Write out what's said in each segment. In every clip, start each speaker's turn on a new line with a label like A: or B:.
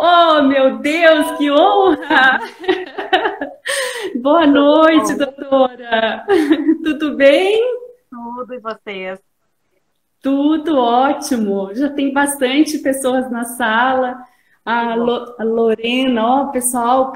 A: Oh, meu Deus, que honra! Boa noite,
B: Bom,
A: doutora. Tudo bem?
B: tudo e vocês?
A: Tudo ótimo. Já tem bastante pessoas na sala.
B: Que bom.
A: A Lorena, ó, pessoal,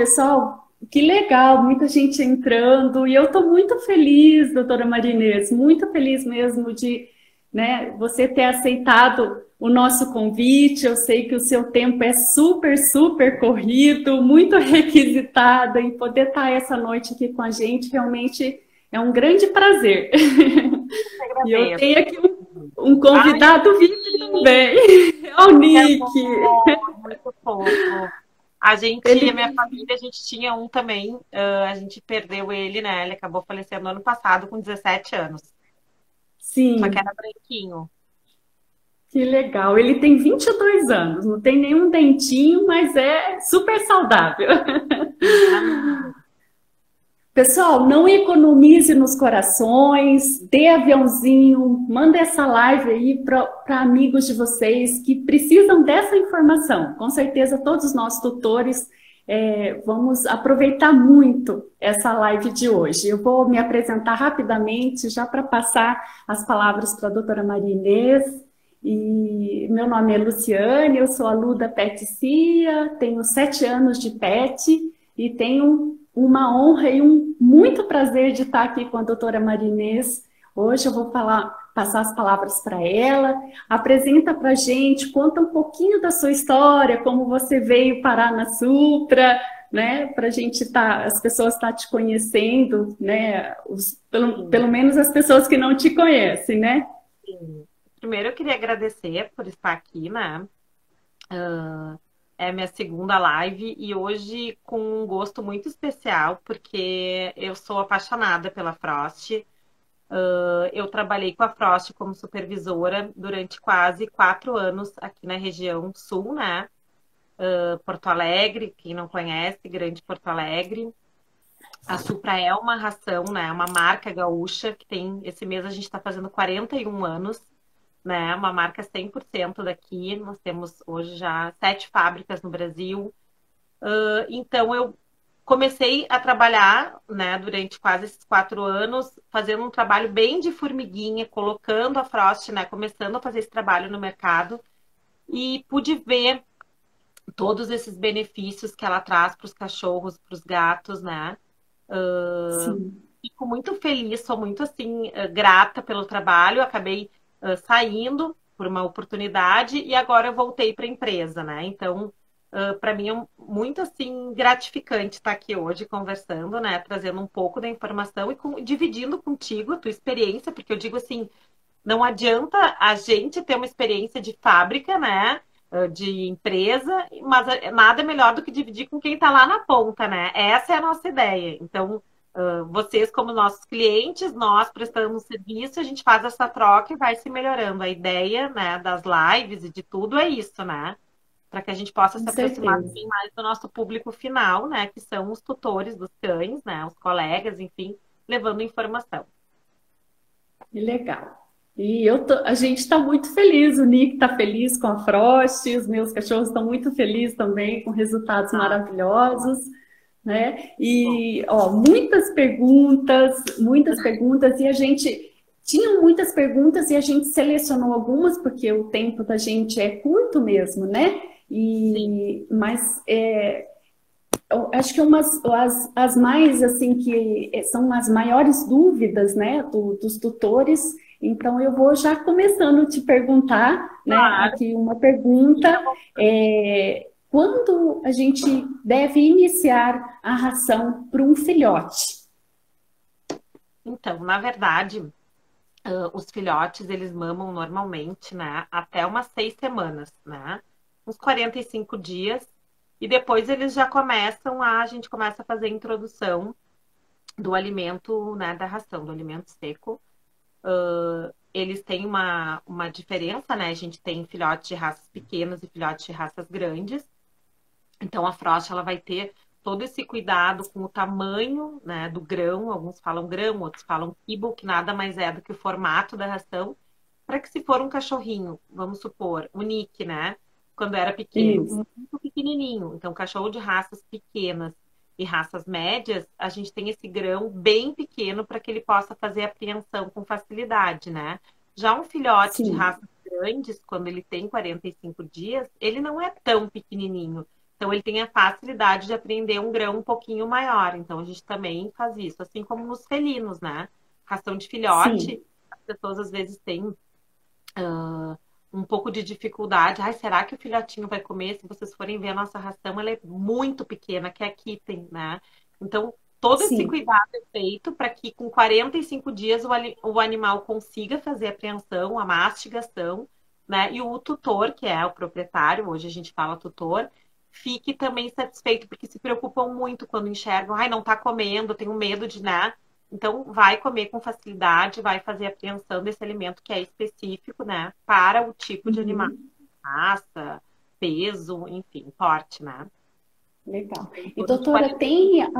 A: que legal, muita gente entrando. E eu estou muito feliz, doutora Marinês, muito feliz mesmo de, né, você ter aceitado o nosso convite. Eu sei que o seu tempo é super, super corrido, muito requisitado, e poder estar essa noite aqui com a gente realmente é um grande prazer.
B: Eu te
A: E eu
B: agradeço.
A: tenho aqui um
B: Ai, o
A: convidado VIP
B: Nick,
A: também. É o
B: que
A: Nick.
B: amor, muito fofo. A gente, a
A: Ele
B: minha família, a gente tinha um também, a gente perdeu ele, né? Ele acabou falecendo ano passado com 17 anos. Só que era
A: sim,
B: branquinho.
A: que legal. Ele tem 22 anos, não tem nenhum dentinho, mas é super saudável.
B: Exatamente.
A: Pessoal, não economize nos corações, dê aviãozinho, manda essa live aí para amigos de vocês que precisam dessa informação. Com certeza, todos nós tutores vamos aproveitar muito essa live de hoje. Eu vou me apresentar rapidamente, já para passar as palavras para a doutora Maria Inês. E meu nome é Luciane, eu sou aluna Pet Cia, tenho 7 anos de pet e tenho uma honra e um muito prazer de estar aqui com a doutora Marinês. Hoje eu vou passar as palavras para ela. Apresenta para a gente, conta um pouquinho da sua história, como você veio parar na Supra, né? Para a gente as pessoas estar te conhecendo, né? Pelo
B: Sim,
A: menos as pessoas que não te conhecem, né?
B: sim. Primeiro eu queria agradecer por estar aqui, né? É minha segunda live e hoje com um gosto muito especial, porque eu sou apaixonada pela Frost. Eu trabalhei com a Frost como supervisora durante quase 4 anos aqui na região sul, né? Porto Alegre, quem não conhece, Grande Porto Alegre. A Supra é uma ração, né? Uma marca gaúcha que tem. Esse mês a gente está fazendo 41 anos, né? Uma marca 100% daqui. Nós temos hoje já 7 fábricas no Brasil. Então eu comecei a trabalhar, né, durante quase esses 4 anos, fazendo um trabalho bem de formiguinha, colocando a Frost, né, começando a fazer esse trabalho no mercado e pude ver todos esses benefícios que ela traz para os cachorros, para os gatos, né?
A: Sim.
B: Fico muito feliz, sou muito assim grata pelo trabalho. Acabei saindo por uma oportunidade e agora eu voltei para a empresa, né? Então, para mim é muito assim gratificante estar aqui hoje conversando, né? Trazendo um pouco da informação e dividindo contigo a tua experiência, porque eu digo assim, não adianta a gente ter uma experiência de fábrica, né? De empresa, mas nada melhor do que dividir com quem está lá na ponta, né? Essa é a nossa ideia. Então, vocês, como nossos clientes, nós prestamos serviço, a gente faz essa troca e vai se melhorando. A ideia, né, das lives e de tudo é isso, né? Para que a gente possa
A: Com
B: se aproximar
A: certeza.
B: também mais do nosso público final, né? Que são os tutores dos cães, né? Os colegas, enfim, levando informação.
A: Que legal. A gente está muito feliz, o Nick está feliz com a Frost, os meus cachorros estão muito felizes também com resultados
B: Ah,
A: maravilhosos, né?
B: bom.
A: E ó, muitas perguntas, e a gente tinha muitas perguntas e a gente selecionou algumas porque o tempo da gente é curto mesmo, né?
B: Sim.
A: Eu acho que as mais assim que são as maiores dúvidas, né, dos tutores. Então eu vou já começando a te perguntar, né,
B: Claro,
A: aqui uma pergunta:
B: fica bom.
A: quando a gente deve iniciar a ração para um filhote?
B: Então, na verdade, os filhotes, eles mamam normalmente, né? Até umas 6 semanas, né? Uns 45 dias. E depois eles já começam a gente começa a fazer a introdução do alimento, né? Da ração, do alimento seco. Eles têm uma diferença, né? A gente tem filhotes de raças pequenas e filhotes de raças grandes. Então a Frost ela vai ter todo esse cuidado com o tamanho, né, do grão, alguns falam grão, outros falam kibble, que nada mais é do que o formato da ração, para que se for um cachorrinho, vamos supor, o Nick, né? quando era pequeno,
A: Isso.
B: muito pequenininho. Então, cachorro de raças pequenas e raças médias, a gente tem esse grão bem pequeno para que ele possa fazer a apreensão com facilidade, né? Já um filhote de
A: Sim,
B: raças grandes, quando ele tem 45 dias, ele não é tão pequenininho. Então, ele tem a facilidade de apreender um grão um pouquinho maior. Então, a gente também faz isso, assim como nos felinos, né? Ração de filhote,
A: sim.
B: as pessoas às vezes têm um pouco de dificuldade. Ai, será que o filhotinho vai comer? Se vocês forem ver a nossa ração, ela é muito pequena, que é a kitten, né? Então, todo esse
A: Sim.
B: cuidado é feito para que com 45 dias o animal consiga fazer a apreensão, a mastigação, né? E o tutor, que é o proprietário, hoje a gente fala tutor, fique também satisfeito, porque se preocupam muito quando enxergam, ai, não tá comendo, tenho medo de, né? Então, vai comer com facilidade, vai fazer a apreensão desse alimento que é específico, né, para o tipo de animal,
A: Uhum.
B: raça, peso, enfim, porte, né?
A: Legal.
B: Então, em
A: E
B: torno de
A: doutora,
B: 45
A: tem
B: dias.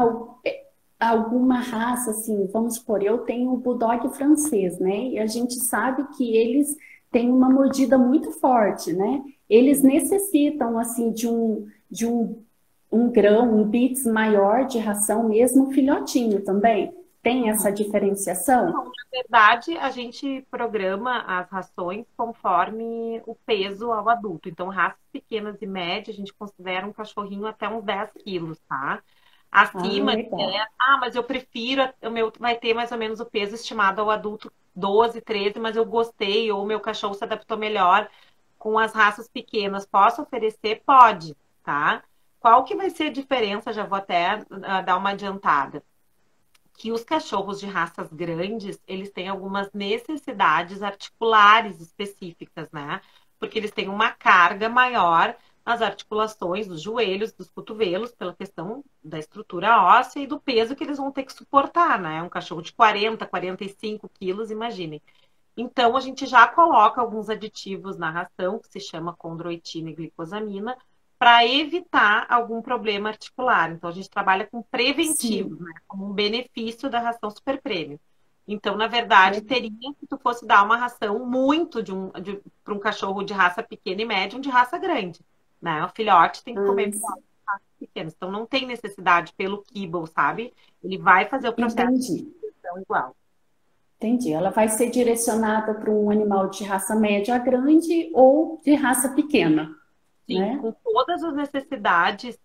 A: alguma raça, assim, vamos supor, eu tenho o Bulldog francês, né? E a gente sabe que eles têm uma mordida muito forte, né? Eles necessitam, assim, um grão, um bits maior de ração, mesmo filhotinho também. Tem essa
B: Uhum.
A: diferenciação?
B: Não, na verdade, a gente programa as rações conforme o peso ao adulto. Então, raças pequenas e médias, a gente considera um cachorrinho até uns 10 quilos, tá?
A: Ah,
B: Acima de
A: legal.
B: 10, mas eu prefiro, o meu vai ter mais ou menos o peso estimado ao adulto 12, 13, mas eu gostei, ou o meu cachorro se adaptou melhor com as raças pequenas. Posso oferecer? Pode, tá? Qual que vai ser a diferença? Já vou até dar uma adiantada que os cachorros de raças grandes, eles têm algumas necessidades articulares específicas, né? Porque eles têm uma carga maior nas articulações dos joelhos, dos cotovelos, pela questão da estrutura óssea e do peso que eles vão ter que suportar, né? Um cachorro de 40, 45 quilos, imaginem. Então, a gente já coloca alguns aditivos na ração, que se chama condroitina e glicosamina, para evitar algum problema articular. Então, a gente trabalha com preventivos,
A: Sim,
B: né, como um benefício da ração super prêmio. Então, na verdade,
A: legal.
B: teria se tu fosse dar uma ração muito para um cachorro de raça pequena e média, um de raça grande. Né? O filhote tem que
A: Ah,
B: comer
A: sim.
B: pequenos. Então, não tem necessidade pelo kibble, sabe? Ele vai fazer o processo de
A: Entendi.
B: digestão igual.
A: Entendi. Ela vai ser direcionada para um animal de raça média a grande ou de raça pequena,
B: Sim,
A: né?
B: com todas as necessidades,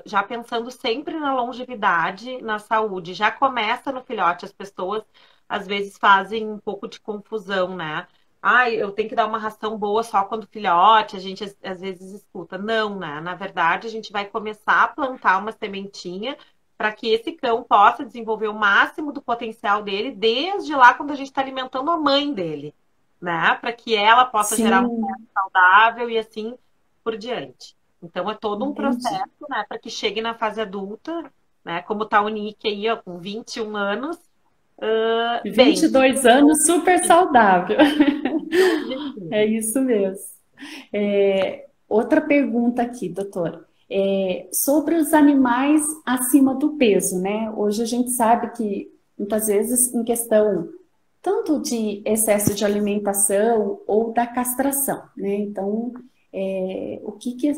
B: já pensando sempre na longevidade, na saúde. Já começa no filhote, as pessoas às vezes fazem um pouco de confusão, né? Ah, eu tenho que dar uma ração boa só quando filhote, a gente às vezes escuta. Não, né? Na verdade, a gente vai começar a plantar uma sementinha para que esse cão possa desenvolver o máximo do potencial dele, desde lá quando a gente está alimentando a mãe dele, né? Para que ela possa gerar um feto
A: Sim,
B: saudável e assim por diante. Então é todo um
A: entendi.
B: processo, né, para que chegue na fase adulta, né, como tá o Nick aí, ó, com 21 anos,
A: vinte
B: bem.
A: e dois anos, super saudável.
B: Esse é o
A: É
B: objetivo.
A: isso mesmo. Outra pergunta aqui, doutora. Sobre os animais acima do peso, né? Hoje a gente sabe que muitas vezes em questão tanto de excesso de alimentação ou da castração, né? Então, o que que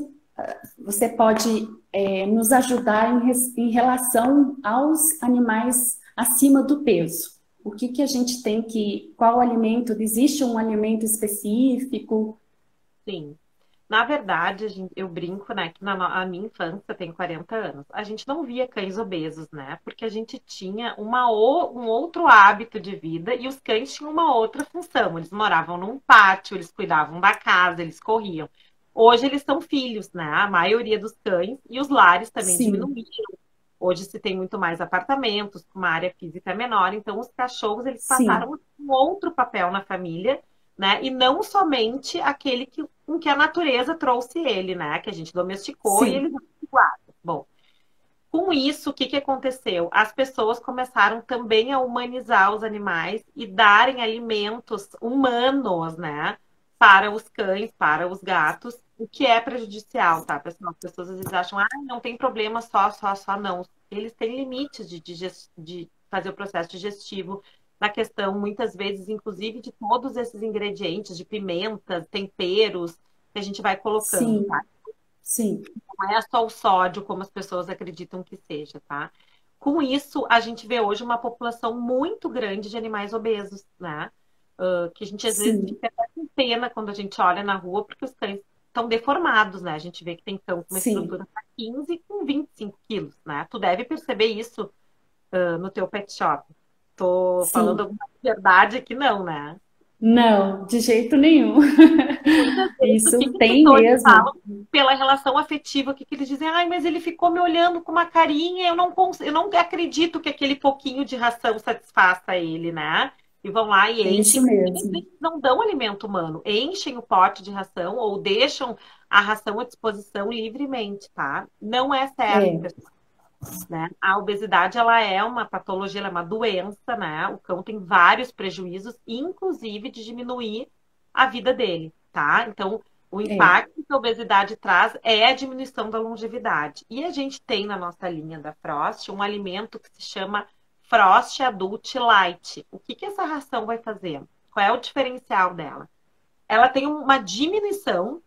A: você pode nos ajudar em relação aos animais acima do peso? O que que a gente tem que, qual alimento, existe um alimento específico?
B: Sim. Na verdade, eu brinco, né, que na minha infância, eu tenho 40 anos, a gente não via cães obesos, né? Porque a gente tinha um outro hábito de vida e os cães tinham uma outra função. Eles moravam num pátio, eles cuidavam da casa, eles corriam. Hoje eles são filhos, né? A maioria dos cães e os lares também
A: Sim,
B: diminuíram. Hoje se tem muito mais apartamentos, com uma área física menor, então os cachorros eles
A: sim,
B: passaram um outro papel na família, né? E não somente aquele com que a natureza trouxe ele, né? Que a gente domesticou e
A: sim,
B: eles guardam. Bom, com isso, o que que aconteceu? As pessoas começaram também a humanizar os animais e darem alimentos humanos, né? Para os cães, para os gatos, o que é prejudicial, tá, pessoal? As pessoas às vezes acham, ah, não tem problema só, não. Eles têm limites de fazer o processo digestivo, na questão, muitas vezes, inclusive, de todos esses ingredientes, de pimentas, temperos, que a gente vai colocando,
A: sim,
B: tá?
A: sim,
B: Não é só o sódio, como as pessoas acreditam que seja, tá? Com isso, a gente vê hoje uma população muito grande de animais obesos, né? Que a gente às vezes
A: sim,
B: fica até com pena quando a gente olha na rua, porque os cães estão deformados, né? A gente vê que tem cão com uma
A: sim.
B: estrutura para 15 e com 25 quilos, né? Tu deve perceber isso, no teu pet shop. Tô falando
A: Sim.
B: alguma verdade aqui, não, né?
A: Não, de jeito nenhum.
B: E muitas vezes, o que
A: Isso
B: que as
A: tem
B: pessoas falam
A: mesmo.
B: pela relação afetiva? O que que eles dizem? Ai, mas ele ficou me olhando com uma carinha, eu não acredito que aquele pouquinho de ração satisfaça ele, né? E vão lá e enchem,
A: Isso
B: muitas
A: mesmo.
B: vezes não dão alimento humano, enchem o pote de ração ou deixam a ração à disposição livremente, tá? Não é certo,
A: É,
B: pessoal, né? A obesidade, ela é uma patologia, ela é uma doença, né? O cão tem vários prejuízos, inclusive de diminuir a vida dele, tá? Então, o
A: é.
B: impacto que a obesidade traz é a diminuição da longevidade. E a gente tem na nossa linha da Frost um alimento que se chama Frost Adult Light. O que que essa ração vai fazer? Qual é o diferencial dela? Ela tem uma diminuição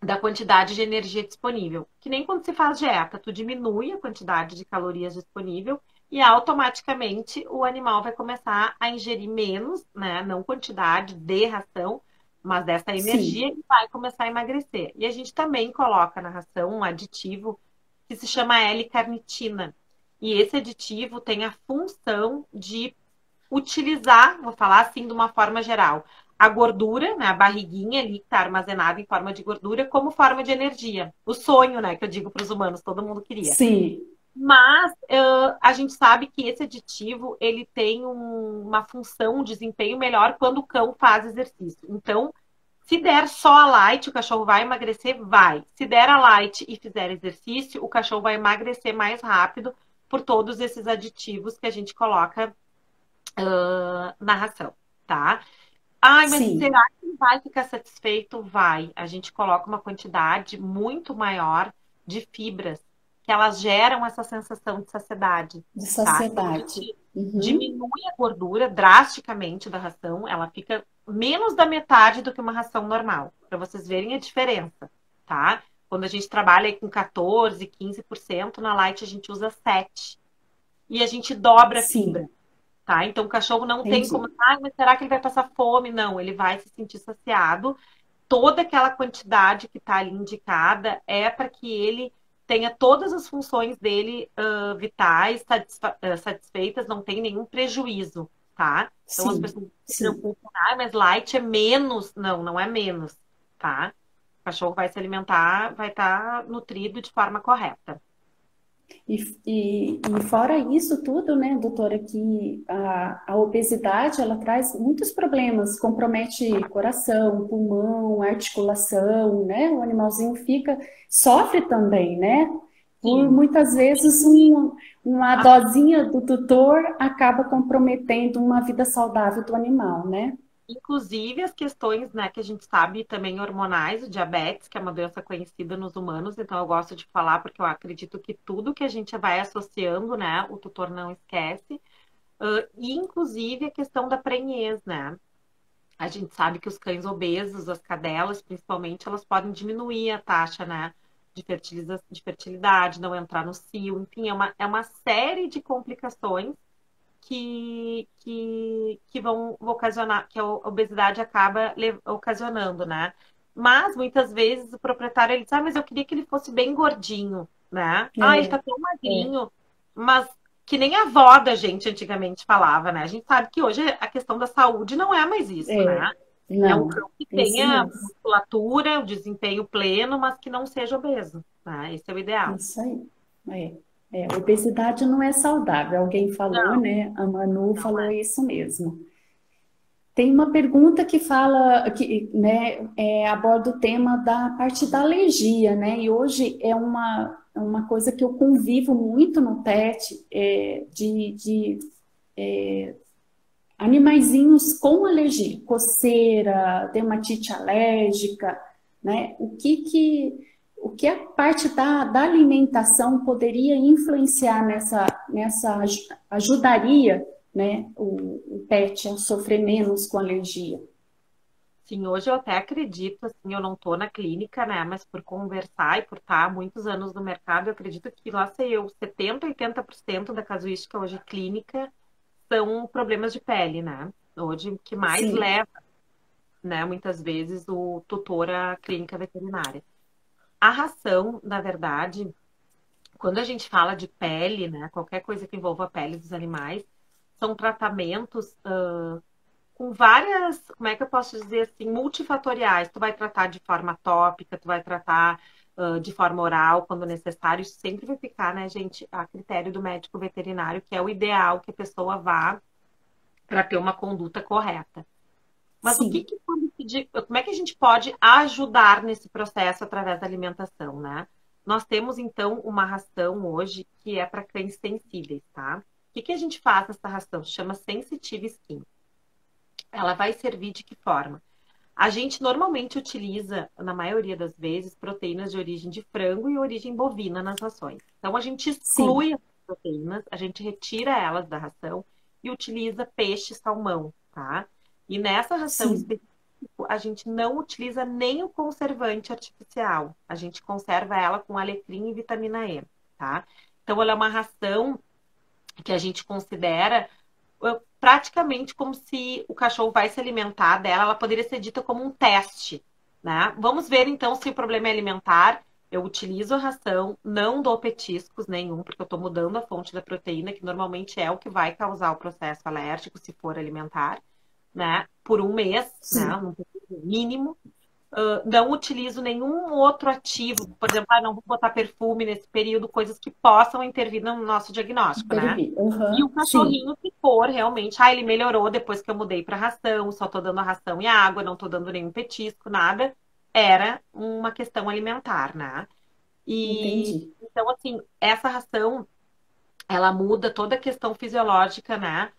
B: da quantidade de energia disponível. Que nem quando se faz dieta, tu diminui a quantidade de calorias disponível e automaticamente o animal vai começar a ingerir menos, né? Não quantidade de ração, mas dessa
A: Sim,
B: energia e vai começar a emagrecer. E a gente também coloca na ração um aditivo que se chama L-carnitina. E esse aditivo tem a função de utilizar, vou falar assim de uma forma geral, a gordura, né, a barriguinha ali que está armazenada em forma de gordura, como forma de energia. O sonho, né, que eu digo para os humanos, todo mundo queria.
A: sim,
B: Mas a gente sabe que esse aditivo ele tem uma função, um desempenho melhor quando o cão faz exercício. Então, se der só a light, o cachorro vai emagrecer? Vai. Se der a light e fizer exercício, o cachorro vai emagrecer mais rápido por todos esses aditivos que a gente coloca na ração, tá? Ai, mas
A: sim.
B: será que ele vai ficar satisfeito? Vai. A gente coloca uma quantidade muito maior de fibras, que elas geram essa sensação de saciedade,
A: De
B: tá? Então a
A: saciedade.
B: gente
A: Uhum.
B: diminui a gordura drasticamente da ração, ela fica menos da metade do que uma ração normal, para vocês verem a diferença, tá? Quando a gente trabalha aí com 14, 15%, na Light a gente usa 7%. E a gente dobra a
A: Sim,
B: fibra. Tá? Então o cachorro não tem como,
A: entendi.
B: mas será que ele vai passar fome? Não, ele vai se sentir saciado. Toda aquela quantidade que está ali indicada é para que ele tenha todas as funções dele vitais satisfeitas, não tem nenhum prejuízo, tá? Então as
A: Sim,
B: pessoas se
A: sim.
B: preocupam, mas light é menos. Não, não é menos, tá? O cachorro vai se alimentar, vai estar nutrido de forma correta.
A: E fora isso tudo, né, doutora, que a obesidade, ela traz muitos problemas, compromete coração, pulmão, articulação, né, o animalzinho sofre também, né, por
B: Sim.
A: muitas vezes uma dosinha do tutor acaba comprometendo uma vida saudável do animal, né?
B: Inclusive as questões, né, que a gente sabe também hormonais, o diabetes, que é uma doença conhecida nos humanos, então eu gosto de falar porque eu acredito que tudo que a gente vai associando, né, o tutor não esquece, e inclusive a questão da prenhez, né? A gente sabe que os cães obesos, as cadelas, principalmente, elas podem diminuir a taxa, né, de fertilidade, não entrar no cio, enfim, é uma série de complicações que vão ocasionar, que a obesidade acaba ocasionando, né? Mas muitas vezes o proprietário ele diz, mas eu queria que ele fosse bem gordinho, né? Ele tá
A: É,
B: tão
A: é,
B: magrinho, mas que nem a avó da gente antigamente falava, né? A gente sabe que hoje a questão da saúde não é mais isso, né? É um
A: não,
B: cão que
A: isso
B: tenha
A: mesmo,
B: musculatura, o desempenho pleno, mas que não seja obeso, né? Esse é o ideal.
A: isso aí. Obesidade não é saudável. Alguém falou,
B: Não,
A: né? A Manu
B: não
A: falou
B: é.
A: isso mesmo. Tem uma pergunta que fala, que, né, aborda o tema da parte da alergia, né? E hoje é uma coisa que eu convivo muito no pet, de animaizinhos com alergia, coceira, dermatite alérgica, né? O que a parte da alimentação poderia influenciar ajudaria, né, o pet a sofrer menos com alergia?
B: Sim, hoje eu até acredito, assim, eu não tô na clínica, né, mas por conversar e por estar há muitos anos no mercado, eu acredito que, lá sei eu, 70, 80% da casuística hoje clínica são problemas de pele, né? Hoje, o que mais
A: Sim,
B: leva, né, muitas vezes, o tutor à clínica veterinária. A ração, na verdade, quando a gente fala de pele, né, qualquer coisa que envolva a pele dos animais, são tratamentos com várias, como é que eu posso dizer assim, multifatoriais. Tu vai tratar de forma tópica, tu vai tratar de forma oral, quando necessário. Isso sempre vai ficar, né, gente, a critério do médico veterinário, que é o ideal que a pessoa vá para ter uma conduta correta. Mas o que,
A: sim,
B: que como é que a gente pode ajudar nesse processo através da alimentação, né? Nós temos então uma ração hoje que é para cães sensíveis, tá? O que, que a gente faz nessa ração? Chama Sensitive Skin. Ela vai servir de que forma? A gente normalmente utiliza, na maioria das vezes, proteínas de origem de frango e origem bovina nas rações. Então a gente
A: sim,
B: exclui as proteínas, a gente retira elas da ração e utiliza peixe e salmão, tá? E nessa ração
A: sim.
B: específica, a gente não utiliza nem o conservante artificial. A gente conserva ela com alecrim e vitamina E, tá? Então ela é uma ração que a gente considera praticamente como se o cachorro vai se alimentar dela, ela poderia ser dita como um teste, né? Vamos ver então se o problema é alimentar. Eu utilizo a ração, não dou petiscos nenhum, porque eu estou mudando a fonte da proteína, que normalmente é o que vai causar o processo alérgico, se for alimentar, né? Por um mês, né?
A: Sim,
B: Um período mínimo. Não utilizo nenhum outro ativo, por exemplo, não vou botar perfume nesse período, coisas que possam intervir no nosso diagnóstico, né?
A: intervir.
B: E o
A: Aham, sim,
B: cachorrinho, se for realmente, ele melhorou depois que eu mudei para ração, só tô dando a ração e água, não tô dando nenhum petisco, nada, era uma questão alimentar, né? E
A: entendi.
B: então, assim, essa ração, ela muda toda a questão fisiológica, né?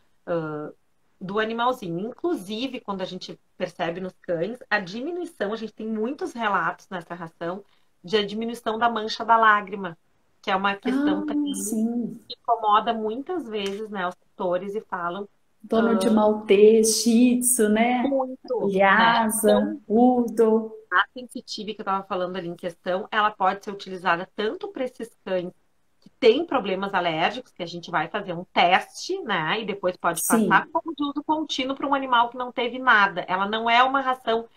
B: Do animalzinho. Inclusive, quando a gente percebe nos cães, a diminuição, a gente tem muitos relatos nessa ração de a diminuição da mancha da lágrima, que é uma questão
A: Ah,
B: também
A: sim.
B: que incomoda muitas vezes, né, os tutores e falam
A: Dono de Maltês, Shih Tzu, né?
B: muito, né?
A: Lhasa,
B: Então,
A: Poodle.
B: a sensitive que eu estava falando ali em questão, ela pode ser utilizada tanto para esses cães que têm problemas alérgicos, que a gente vai fazer um teste, né? E depois pode passar,
A: Sim,
B: como de uso contínuo para um animal que não teve nada. Ela não é uma ração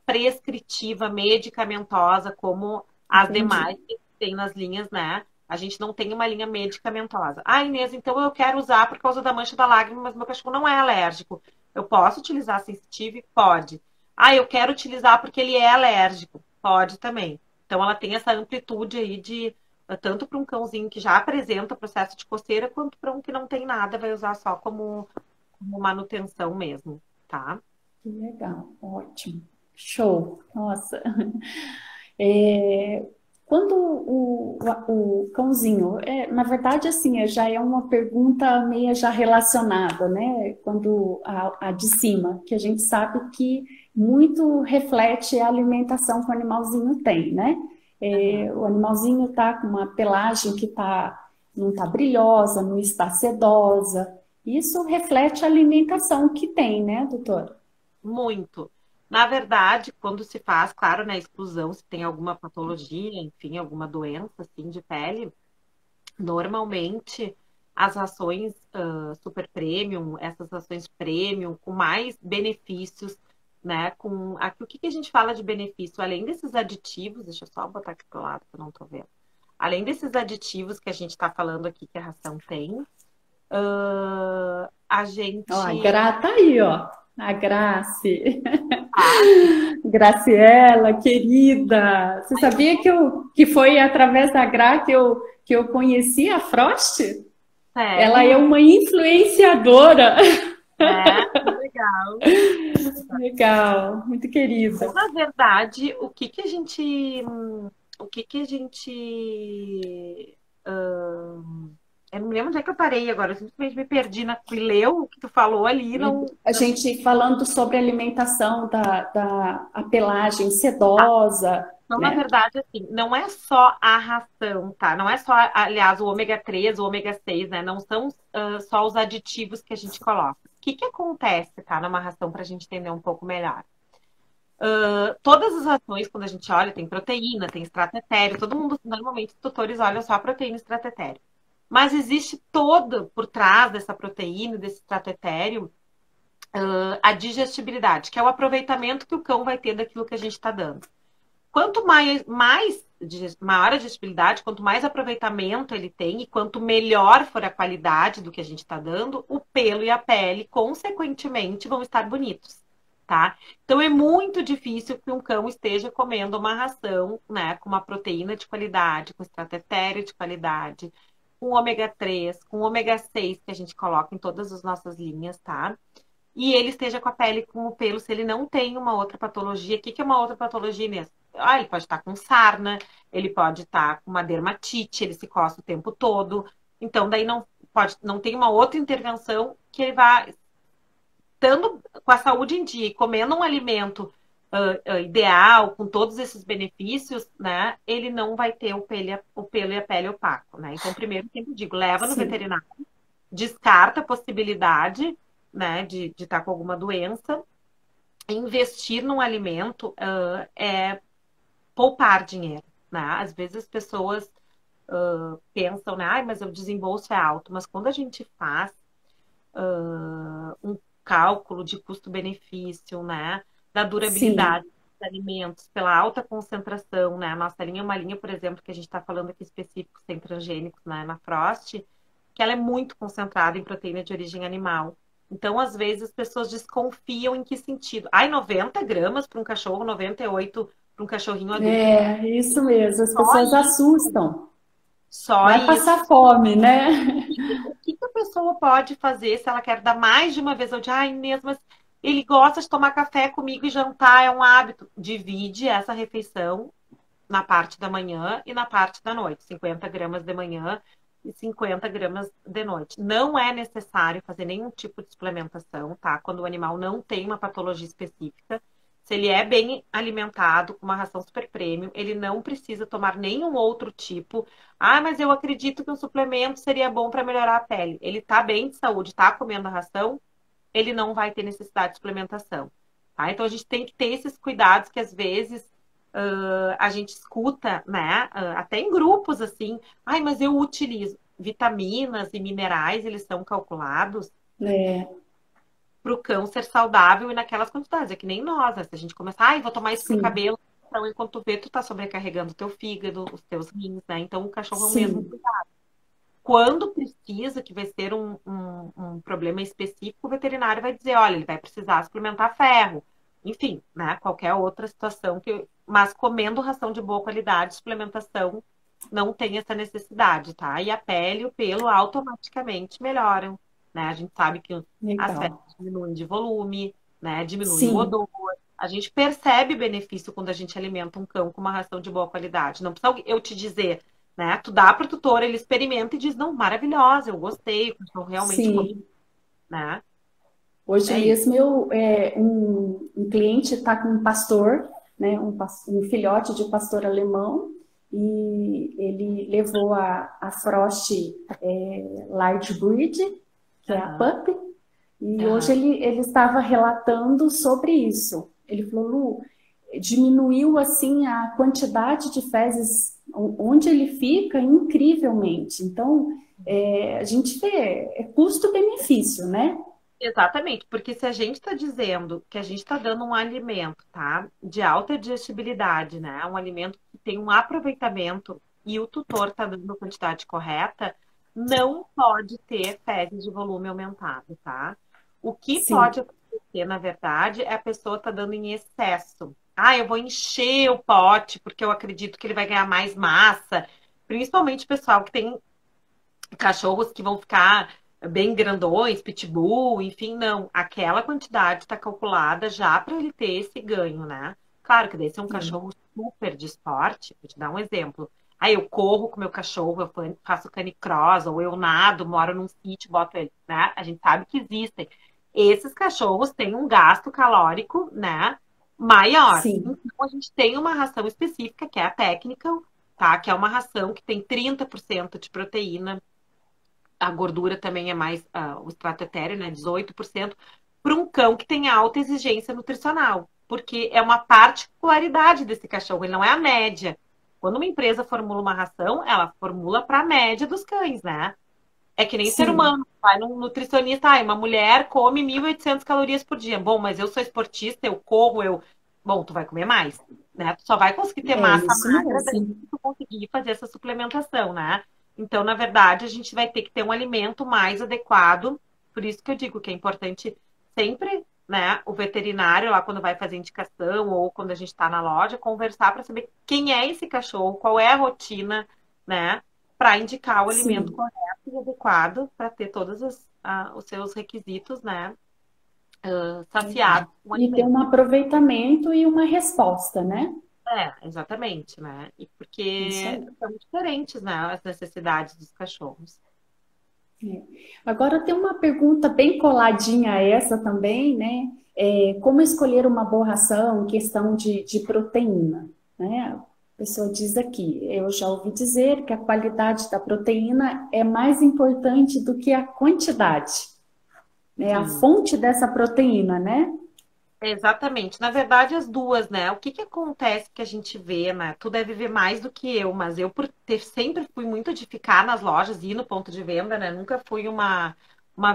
B: prescritiva, medicamentosa, como as demais
A: entendi.
B: que tem nas linhas, né? A gente não tem uma linha medicamentosa. Ah, Inês, então eu quero usar por causa da mancha da lágrima, mas meu cachorro não é alérgico. Eu posso utilizar a sensitive? Pode. Ah, eu quero utilizar porque ele é alérgico. Pode também. Então ela tem essa amplitude aí de tanto para um cãozinho que já apresenta processo de coceira, quanto para um que não tem nada, vai usar só como manutenção mesmo, tá?
A: Que legal, ótimo. Show. Nossa. É, quando o cãozinho, na verdade, assim, já é uma pergunta meio já relacionada, né? Quando a de cima, que a gente sabe que muito reflete a alimentação que o animalzinho tem, né?
B: Uhum.
A: O animalzinho está com uma pelagem que não está brilhosa, não está sedosa. Isso reflete a alimentação que tem, né, doutor?
B: Muito. Na verdade, quando se faz, claro, na exclusão, se tem alguma patologia, enfim, alguma doença assim de pele, normalmente as ações super premium, essas ações premium com mais benefícios, né? O que que a gente fala de benefício? Além desses aditivos, deixa eu só botar aqui pro lado que eu não tô vendo. Além desses aditivos que a gente está falando aqui que a ração tem, a
A: Ó, a
B: gente.
A: Gra tá aí, ó. A Grace.
B: Ah,
A: Graciela, querida. Você
B: ai,
A: sabia que foi através da Gra que eu conheci a Frost? Ela é
B: sério?
A: uma influenciadora.
B: É, que legal.
A: Legal, muito
B: Então,
A: querida.
B: na verdade, o que que a gente, eu não me lembro onde é que eu parei agora, eu simplesmente me perdi na, fui ler o que tu falou ali, não,
A: A gente falando sobre alimentação a pelagem sedosa,
B: então, na
A: né?
B: verdade, assim, não é só a ração, tá? Não é só, aliás, o ômega 3, o ômega 6, né? Não são só os aditivos que a gente coloca. O que que acontece, tá, numa ração para a gente entender um pouco melhor? Todas as rações, quando a gente olha, tem proteína, tem extrato etéreo, todo mundo, normalmente, os tutores olham só a proteína e extrato etéreo. Mas existe toda, por trás dessa proteína, desse extrato etéreo, a digestibilidade, que é o aproveitamento que o cão vai ter daquilo que a gente está dando. Quanto maior a digestibilidade, quanto mais aproveitamento ele tem e quanto melhor for a qualidade do que a gente está dando, o pelo e a pele, consequentemente, vão estar bonitos, tá? Então é muito difícil que um cão esteja comendo uma ração, né, com uma proteína de qualidade, com extrato etéreo de qualidade, com ômega 3, com ômega 6 que a gente coloca em todas as nossas linhas, tá? E ele esteja com a pele com o pelo, se ele não tem uma outra patologia. O que é uma outra patologia mesmo? Ah, ele pode estar com sarna, ele pode estar com uma dermatite, ele se coça o tempo todo. Então, daí não tem uma outra intervenção que ele vá, estando com a saúde em dia e comendo um alimento ideal, com todos esses benefícios, né? Ele não vai ter o pelo e a pele opaco, né? Então, primeiro, sempre digo, leva no
A: Sim,
B: veterinário, descarta a possibilidade, né, de estar com alguma doença. Investir num alimento é poupar dinheiro, né? Às vezes as pessoas pensam, né, mas o desembolso é alto, mas quando a gente faz um cálculo de custo-benefício, né, da
A: sim,
B: durabilidade dos alimentos, pela alta concentração, né? A nossa linha é uma linha, por exemplo, que a gente está falando aqui específico, sem transgênicos, né, na Frost, que ela é muito concentrada em proteína de origem animal. Então, às vezes, as pessoas desconfiam em que sentido. Ai, 90 gramas para um cachorro, 98 para um cachorrinho adulto.
A: é isso mesmo. As
B: Só
A: pessoas
B: isso.
A: assustam.
B: Só
A: Vai
B: isso.
A: passar fome, né?
B: O que a pessoa pode fazer se ela quer dar mais de uma vez ao dia? Ai, Inês, mas ele gosta de tomar café comigo e jantar, é um hábito. Divide essa refeição na parte da manhã e na parte da noite. 50 gramas de manhã e 50 gramas de noite. Não é necessário fazer nenhum tipo de suplementação, tá? Quando o animal não tem uma patologia específica. Se ele é bem alimentado, com uma ração super premium, ele não precisa tomar nenhum outro tipo. Ah, mas eu acredito que um suplemento seria bom para melhorar a pele. Ele tá bem de saúde, tá comendo a ração, ele não vai ter necessidade de suplementação. Tá? Então a gente tem que ter esses cuidados que às vezes a gente escuta, né? Até em grupos assim, ai, mas eu utilizo vitaminas e minerais, eles são calculados
A: É,
B: para o cão ser saudável e naquelas quantidades. É que nem nós, né? Se a gente começar, ai, vou tomar isso pro
A: sim,
B: cabelo, então enquanto tu vê, tu tá sobrecarregando o teu fígado, os teus rins, né? Então o cachorro é o mesmo.
A: sim.
B: Quando precisa, que vai ser um problema específico, o veterinário vai dizer, olha, ele vai precisar suplementar ferro. Enfim, né? Qualquer outra situação que. Mas comendo ração de boa qualidade, suplementação não tem essa necessidade, tá? E a pele e o pelo automaticamente melhoram, né? A gente sabe que as fezes
A: Legal.
B: diminuem de volume, né? Diminui o
A: Sim,
B: odor. A gente percebe benefício quando a gente alimenta um cão com uma ração de boa qualidade. Não precisa eu te dizer, né? Tu dá pro tutor, ele experimenta e diz, não, maravilhosa, eu gostei, o cachorro realmente come,
A: sim.
B: né?
A: Hoje
B: É isso.
A: mesmo um cliente está com um pastor, né, um filhote de pastor alemão, e ele levou a Frost Large Breed, que é a
B: Aham,
A: pup, e hoje
B: aham.
A: ele estava relatando sobre isso. Ele falou, Lu, diminuiu assim a quantidade de fezes onde ele fica incrivelmente. Então, a gente vê, é custo-benefício, né?
B: Exatamente, porque se a gente está dizendo que a gente está dando um alimento, tá, de alta digestibilidade, né, um alimento que tem um aproveitamento e o tutor está dando a quantidade correta, não pode ter fezes de volume aumentado, tá? O que pode
A: Sim,
B: acontecer, na verdade, é a pessoa tá dando em excesso. Ah, eu vou encher o pote porque eu acredito que ele vai ganhar mais massa, principalmente o pessoal que tem cachorros que vão ficar bem grandões, pitbull, enfim, não. Aquela quantidade está calculada já para ele ter esse ganho, né? Claro que daí se é um
A: é,
B: cachorro super de esporte, vou te dar um exemplo. Aí eu corro com meu cachorro, eu faço canicross, ou eu nado, moro num sítio, boto ele, né? A gente sabe que existem. Esses cachorros têm um gasto calórico, né? Maior.
A: sim,
B: Então a gente tem uma ração específica, que é a técnica, tá? Que é uma ração que tem 30% de proteína, a gordura também é mais, o extrato etéreo, né, 18%, para um cão que tem alta exigência nutricional. porque é uma particularidade desse cachorro, ele não é a média. Quando uma empresa formula uma ração, ela formula para a média dos cães, né? É que nem ser
A: Sim,
B: humano. Vai num nutricionista, uma mulher come 1.800 calorias por dia. Bom, mas eu sou esportista, eu corro, eu. Bom, tu vai comer mais, né? Tu só vai conseguir ter
A: é
B: massa
A: isso
B: magra daí
A: mesmo.
B: se tu conseguir fazer essa suplementação, né? Então, na verdade, a gente vai ter que ter um alimento mais adequado. Por isso que eu digo que é importante sempre, né, o veterinário lá quando vai fazer indicação ou quando a gente está na loja, conversar para saber quem é esse cachorro, qual é a rotina, né? Para indicar o alimento
A: Sim.
B: correto e adequado para ter todos os seus requisitos, né, saciados com o
A: E ter
B: alimento.
A: um aproveitamento e uma resposta, né?
B: É, exatamente, né? E
A: Isso
B: porque
A: aí.
B: são diferentes, né, as necessidades dos cachorros.
A: É. Agora tem uma pergunta bem coladinha a essa também, né? Como escolher uma boa ração em questão de proteína, né? A pessoa diz aqui, eu já ouvi dizer que a qualidade da proteína é mais importante do que a quantidade, né? A
B: Sim.
A: fonte dessa proteína, né?
B: Exatamente. Na verdade, as duas, né? O que que acontece que a gente vê, né? Tu deve ver mais do que eu, mas eu, por ter sempre fui muito de ficar nas lojas e ir no ponto de venda, né? Nunca fui uma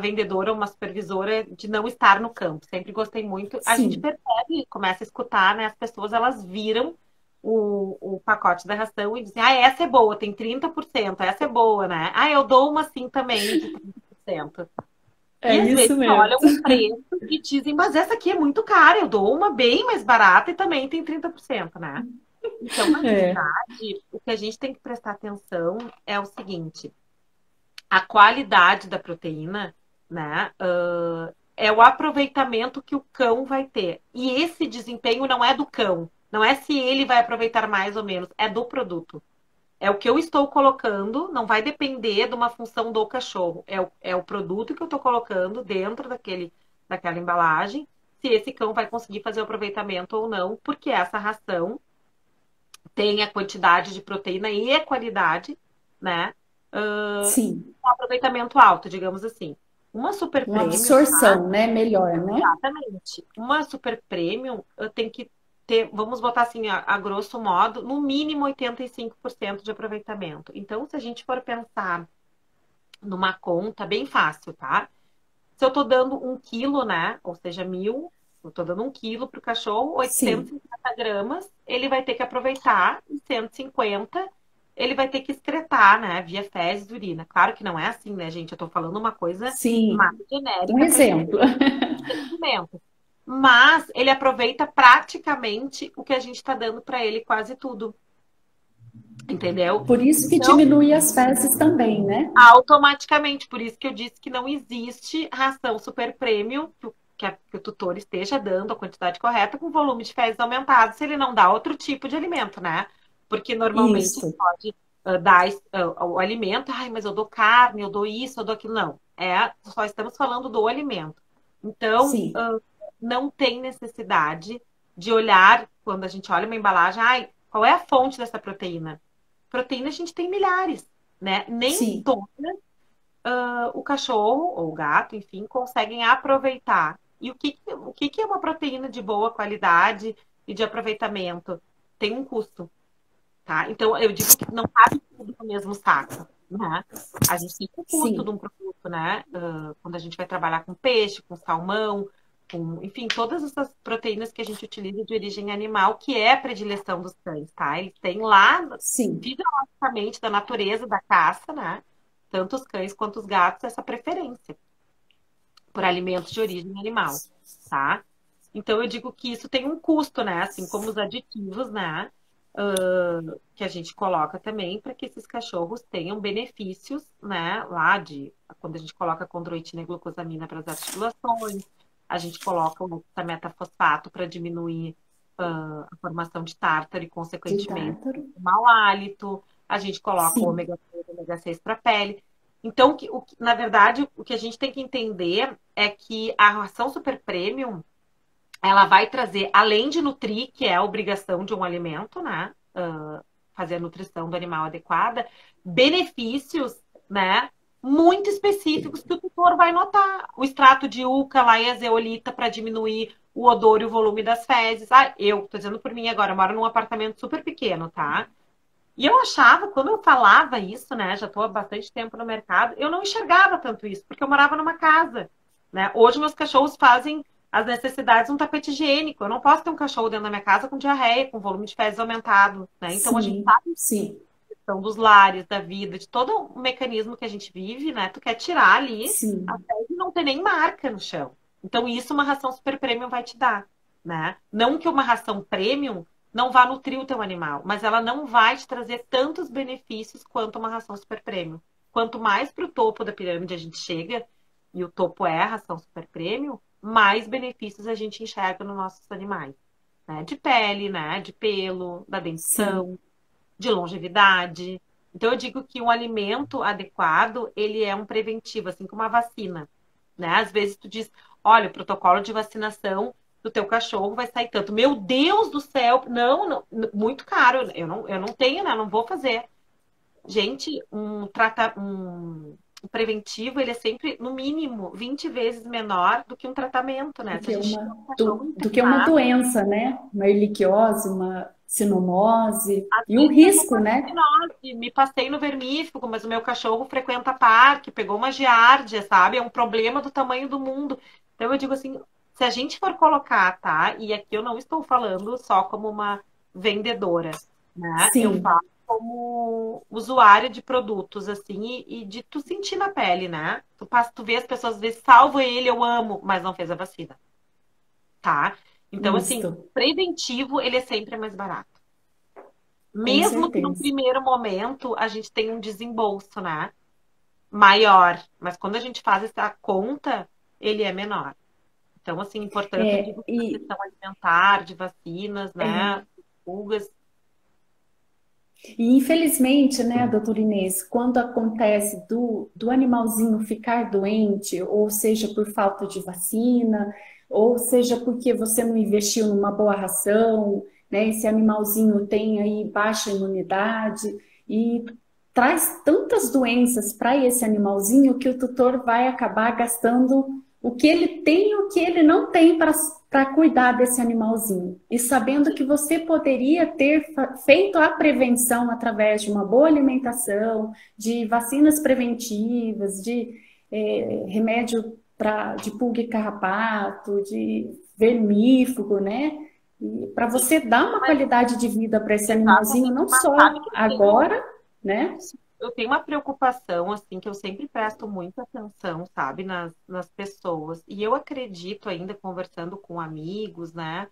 B: vendedora, uma supervisora de não estar no campo. Sempre gostei muito. A gente
A: Sim,
B: percebe, começa a escutar, né? As pessoas, elas viram o pacote da ração e dizem, ah, essa é boa, tem 30%, essa é boa, né? Ah, eu dou uma assim também, de 30%.
A: é
B: E às
A: isso
B: vezes
A: mesmo.
B: olham o preço e dizem, mas essa aqui é muito cara, eu dou uma bem mais barata e também tem 30%, né? Então, na
A: É,
B: verdade, o que a gente tem que prestar atenção é o seguinte: a qualidade da proteína, né? É o aproveitamento que o cão vai ter. E esse desempenho não é do cão, não é se ele vai aproveitar mais ou menos, é do produto. É o que eu estou colocando, não vai depender de uma função do cachorro. É o produto que eu estou colocando dentro daquela embalagem, se esse cão vai conseguir fazer o aproveitamento ou não, porque essa ração tem a quantidade de proteína e a qualidade, né?
A: sim,
B: Um aproveitamento alto, digamos assim. Uma super
A: uma
B: premium,
A: absorção, né? Melhor, né?
B: exatamente. Uma super premium tem que ter, vamos botar assim, a grosso modo, no mínimo 85% de aproveitamento. Então, se a gente for pensar numa conta bem fácil, tá? Se eu tô dando 1 quilo, né? Ou seja, 1.000, eu tô dando 1 quilo pro cachorro,
A: Sim,
B: 850 gramas, ele vai ter que aproveitar e 150 ele vai ter que excretar, né? Via fezes e urina. Claro que não é assim, né, gente? Eu tô falando uma coisa mais
A: sim. Um
B: genérica pra gente
A: exemplo.
B: entendimento. Mas ele aproveita praticamente o que a gente está dando para ele, quase tudo, entendeu?
A: Por isso que
B: Então,
A: diminui as fezes também, né?
B: automaticamente, por isso que eu disse que não existe ração super premium que o tutor esteja dando a quantidade correta com volume de fezes aumentado, se ele não dá outro tipo de alimento, né? Porque normalmente ele
A: Isso,
B: pode dar o alimento, ai, mas eu dou carne, eu dou isso, eu dou aquilo. Não, só estamos falando do alimento. Então,
A: sim,
B: não tem necessidade de olhar, quando a gente olha uma embalagem, ai, qual é a fonte dessa proteína? Proteína a gente tem milhares, né? Nem
A: sim,
B: todo o cachorro ou o gato, enfim, conseguem aproveitar. E o que é uma proteína de boa qualidade e de aproveitamento? Tem um custo, tá? Então, eu digo que não cabe tudo no mesmo saco, né? A gente tem o custo de
A: sim,
B: um produto, né? Quando a gente vai trabalhar com peixe, com salmão, enfim, todas essas proteínas que a gente utiliza de origem animal, que é a predileção dos cães, tá? Eles têm lá,
A: sim,
B: fisiologicamente, da natureza da caça, né? Tanto os cães quanto os gatos, essa preferência por alimentos de origem animal, tá? Então eu digo que isso tem um custo, né? Assim como os aditivos, né? Que a gente coloca também para que esses cachorros tenham benefícios, né? Lá de quando a gente coloca condroitina e glucosamina para as articulações, a gente coloca o metafosfato para diminuir a formação de tártaro e,
A: de
B: consequentemente,
A: tártaro,
B: o mau hálito, a gente coloca o
A: sim,
B: ômega 3 e ômega 6 para a pele. Então, na verdade, o que a gente tem que entender é que a ração super premium ela vai trazer, além de nutrir, que é a obrigação de um alimento, né? Fazer a nutrição do animal adequada, benefícios, né? Muito específicos que o tutor vai notar. O extrato de úcala e a zeolita para diminuir o odor e o volume das fezes. Ah, eu tô dizendo por mim agora, eu moro num apartamento super pequeno, tá? E eu achava, quando eu falava isso, né, já estou há bastante tempo no mercado, eu não enxergava tanto isso, porque eu morava numa casa, né? Hoje meus cachorros fazem as necessidades de um tapete higiênico. Eu não posso ter um cachorro dentro da minha casa com diarreia, com volume de fezes aumentado, né? Então a gente
A: Sim,
B: sabe
A: sim,
B: a questão dos lares, da vida, de todo o mecanismo que a gente vive, né? Tu quer tirar ali a
A: sim.
B: fezes e não ter nem marca no chão. Então isso uma ração super premium vai te dar, né? Não que uma ração premium não vá nutrir o teu animal, mas ela não vai te trazer tantos benefícios quanto uma ração super premium. Quanto mais para o topo da pirâmide a gente chega, e o topo é a ração super premium, mais benefícios a gente enxerga nos nossos animais, né? De pele, né? De pelo, da
A: Sim,
B: dentição, de longevidade. Então eu digo que um alimento adequado, ele é um preventivo, assim como uma vacina, né? Às vezes tu diz, olha, o protocolo de vacinação do teu cachorro vai sair tanto. Meu Deus do céu, não, muito caro. Eu não tenho, né? Não vou fazer. Gente, um preventivo, ele é sempre, no mínimo, 20 vezes menor do que um tratamento, né?
A: do
B: Se a
A: que
B: gente tiver
A: uma,
B: um cachorro
A: do que uma
B: internado,
A: doença, né? Uma erliquiose, uma sinomose,
B: às
A: e o
B: vezes eu não
A: risco,
B: passei
A: né?
B: sinose, me passei no vermífugo, mas o meu cachorro frequenta parque, pegou uma giardia, sabe? É um problema do tamanho do mundo. Então eu digo assim, se a gente for colocar, tá? E aqui eu não estou falando só como uma vendedora, né? Eu
A: Sim,
B: falo como usuária de produtos, assim, e de tu sentir na pele, né? Tu passa, tu vê as pessoas, às vezes, salvo ele, eu amo, mas não fez a vacina, tá? Então, assim,
A: isto,
B: preventivo, ele é sempre mais barato.
A: com
B: Mesmo que num
A: certeza.
B: primeiro momento a gente tenha um desembolso, né? Maior. Mas quando a gente faz essa conta, ele é menor. Então, assim, importante, eu
A: É,
B: digo, a
A: e
B: questão alimentar, de vacinas,
A: é,
B: né? Pulgas.
A: E infelizmente, né, doutora Inês, quando acontece do animalzinho ficar doente, ou seja por falta de vacina, ou seja porque você não investiu numa boa ração, né, esse animalzinho tem aí baixa imunidade e traz tantas doenças para esse animalzinho que o tutor vai acabar gastando o que ele tem e o que ele não tem para cuidar desse animalzinho. E sabendo que você poderia ter feito a prevenção através de uma boa alimentação, de vacinas preventivas, de remédio de pulga e carrapato, de vermífugo, né? Para
B: Sim.
A: você dar uma
B: Mas,
A: qualidade de vida para esse animalzinho,
B: exatamente.
A: não
B: Mas sabe
A: só
B: que
A: agora, né?
B: eu tenho uma preocupação, assim, que eu sempre presto muita atenção, sabe, nas pessoas. E eu acredito ainda, conversando com amigos, né?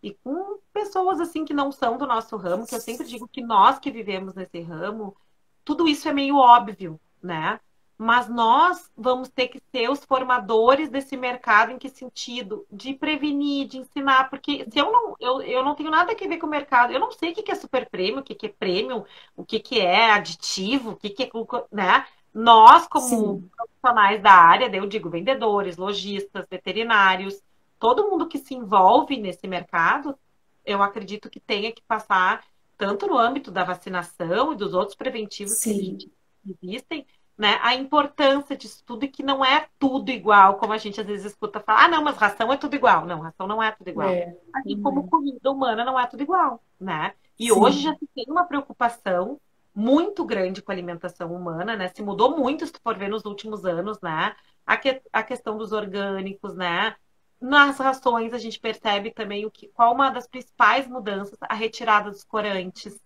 B: E com pessoas assim que não são do nosso ramo, que eu sempre digo que nós que vivemos nesse ramo, tudo isso é meio óbvio, né? Mas nós vamos ter que ser os formadores desse mercado em que sentido? De prevenir, de ensinar, porque se eu não tenho nada a ver com o mercado, eu não sei o que é super prêmio, o que é premium, o que é aditivo, o que é, né? Nós, como
A: Sim,
B: profissionais da área, daí eu digo vendedores, lojistas, veterinários, todo mundo que se envolve nesse mercado, eu acredito que tenha que passar tanto no âmbito da vacinação e dos outros preventivos que a gente
A: sim,
B: existem, né, a importância disso tudo e que não é tudo igual, como a gente às vezes escuta falar, ah, não, mas ração é tudo igual. Não, ração não é tudo igual. Assim
A: não
B: como
A: é.
B: comida humana não é tudo igual, né? E hoje já
A: Sim,
B: se tem uma preocupação muito grande com a alimentação humana, né? Se mudou muito, se tu for ver nos últimos anos, né? A questão dos orgânicos, né? Nas rações a gente percebe também qual uma das principais mudanças, a retirada dos corantes,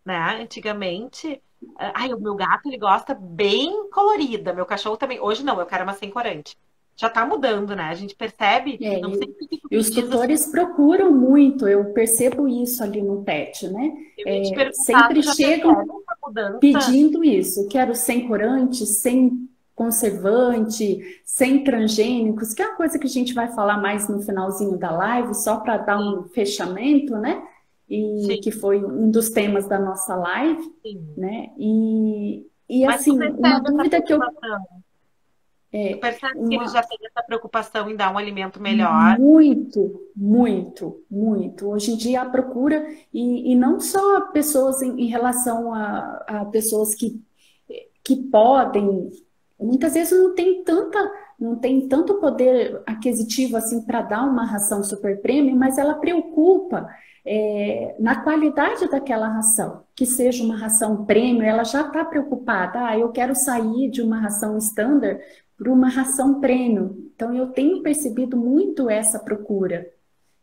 B: né? Antigamente, ai, o meu gato ele gosta bem colorida, meu cachorro também. Hoje não, eu quero uma sem corante. Já tá mudando, né? A gente percebe,
A: é,
B: não sei o que tu
A: e
B: me
A: os
B: diz assim,
A: tutores procuram muito, eu percebo isso ali no pet, né?
B: eu ia te perguntar,
A: Sempre
B: tu já
A: chegam
B: percebe essa mudança?
A: pedindo isso, quero sem corante, sem conservante, sem transgênicos, que é uma coisa que a gente vai falar mais no finalzinho da live, só para dar
B: Sim,
A: um fechamento, né? E
B: sim,
A: que foi um dos temas da nossa live,
B: sim.
A: né? E
B: Mas tu
A: assim, uma
B: percebe essa
A: dúvida que eu
B: preocupação? Tu percebe que eles
A: uma
B: já têm essa preocupação em dar um alimento melhor?
A: muito, muito, muito. Hoje em dia a procura, e não só pessoas em relação a pessoas que podem. muitas vezes não tem tanto poder aquisitivo assim para dar uma ração super premium, mas ela preocupa na qualidade daquela ração, que seja uma ração premium, ela já está preocupada, eu quero sair de uma ração standard para uma ração premium. Então eu tenho percebido muito essa procura.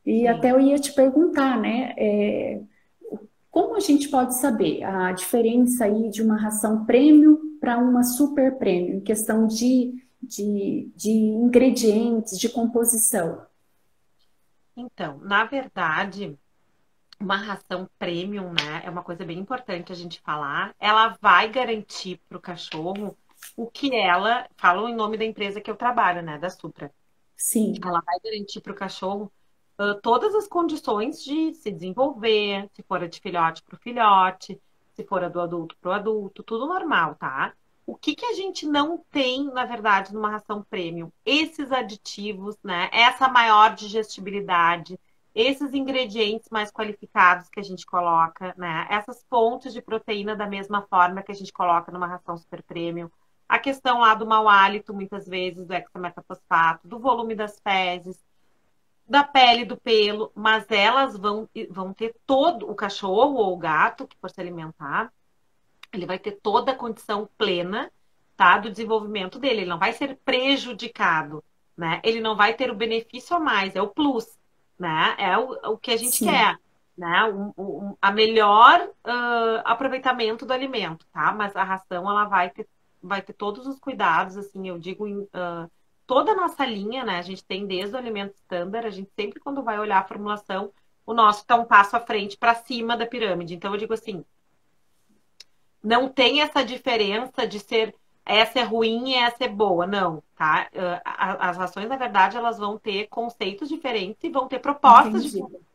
A: E
B: Sim.
A: até eu ia te perguntar, né? Como a gente pode saber a diferença aí de uma ração premium para uma super premium, em questão de ingredientes, de composição?
B: Então, na verdade, uma ração premium, né, é uma coisa bem importante a gente falar. Ela vai garantir para o cachorro o que ela, falo em nome da empresa que eu trabalho, né, da Supra.
A: Sim,
B: Ela vai garantir para o cachorro todas as condições de se desenvolver, se for a de filhote para o filhote, se for a do adulto para o adulto, tudo normal, tá? O que que a gente não tem, na verdade, numa ração premium? Esses aditivos, né? Essa maior digestibilidade, esses ingredientes mais qualificados que a gente coloca, né? Essas fontes de proteína da mesma forma que a gente coloca numa ração super premium. A questão lá do mau hálito, muitas vezes, do hexametafosfato, do volume das fezes, da pele, do pelo, mas elas vão ter todo, o cachorro ou o gato que for se alimentar, ele vai ter toda a condição plena, tá, do desenvolvimento dele. Ele não vai ser prejudicado, né? Ele não vai ter o benefício a mais, é o plus, né? É o que a gente
A: sim,
B: quer, né? A melhor aproveitamento do alimento, tá? Mas a ração, ela vai ter todos os cuidados, assim, eu digo, toda a nossa linha, né? A gente tem desde o alimento standard, a gente sempre, quando vai olhar a formulação, o nosso está um passo à frente para cima da pirâmide. Então, eu digo assim, não tem essa diferença de ser essa é ruim e essa é boa, não, tá? As rações, na verdade, elas vão ter conceitos diferentes e vão ter propostas
A: entendi.
B: diferentes,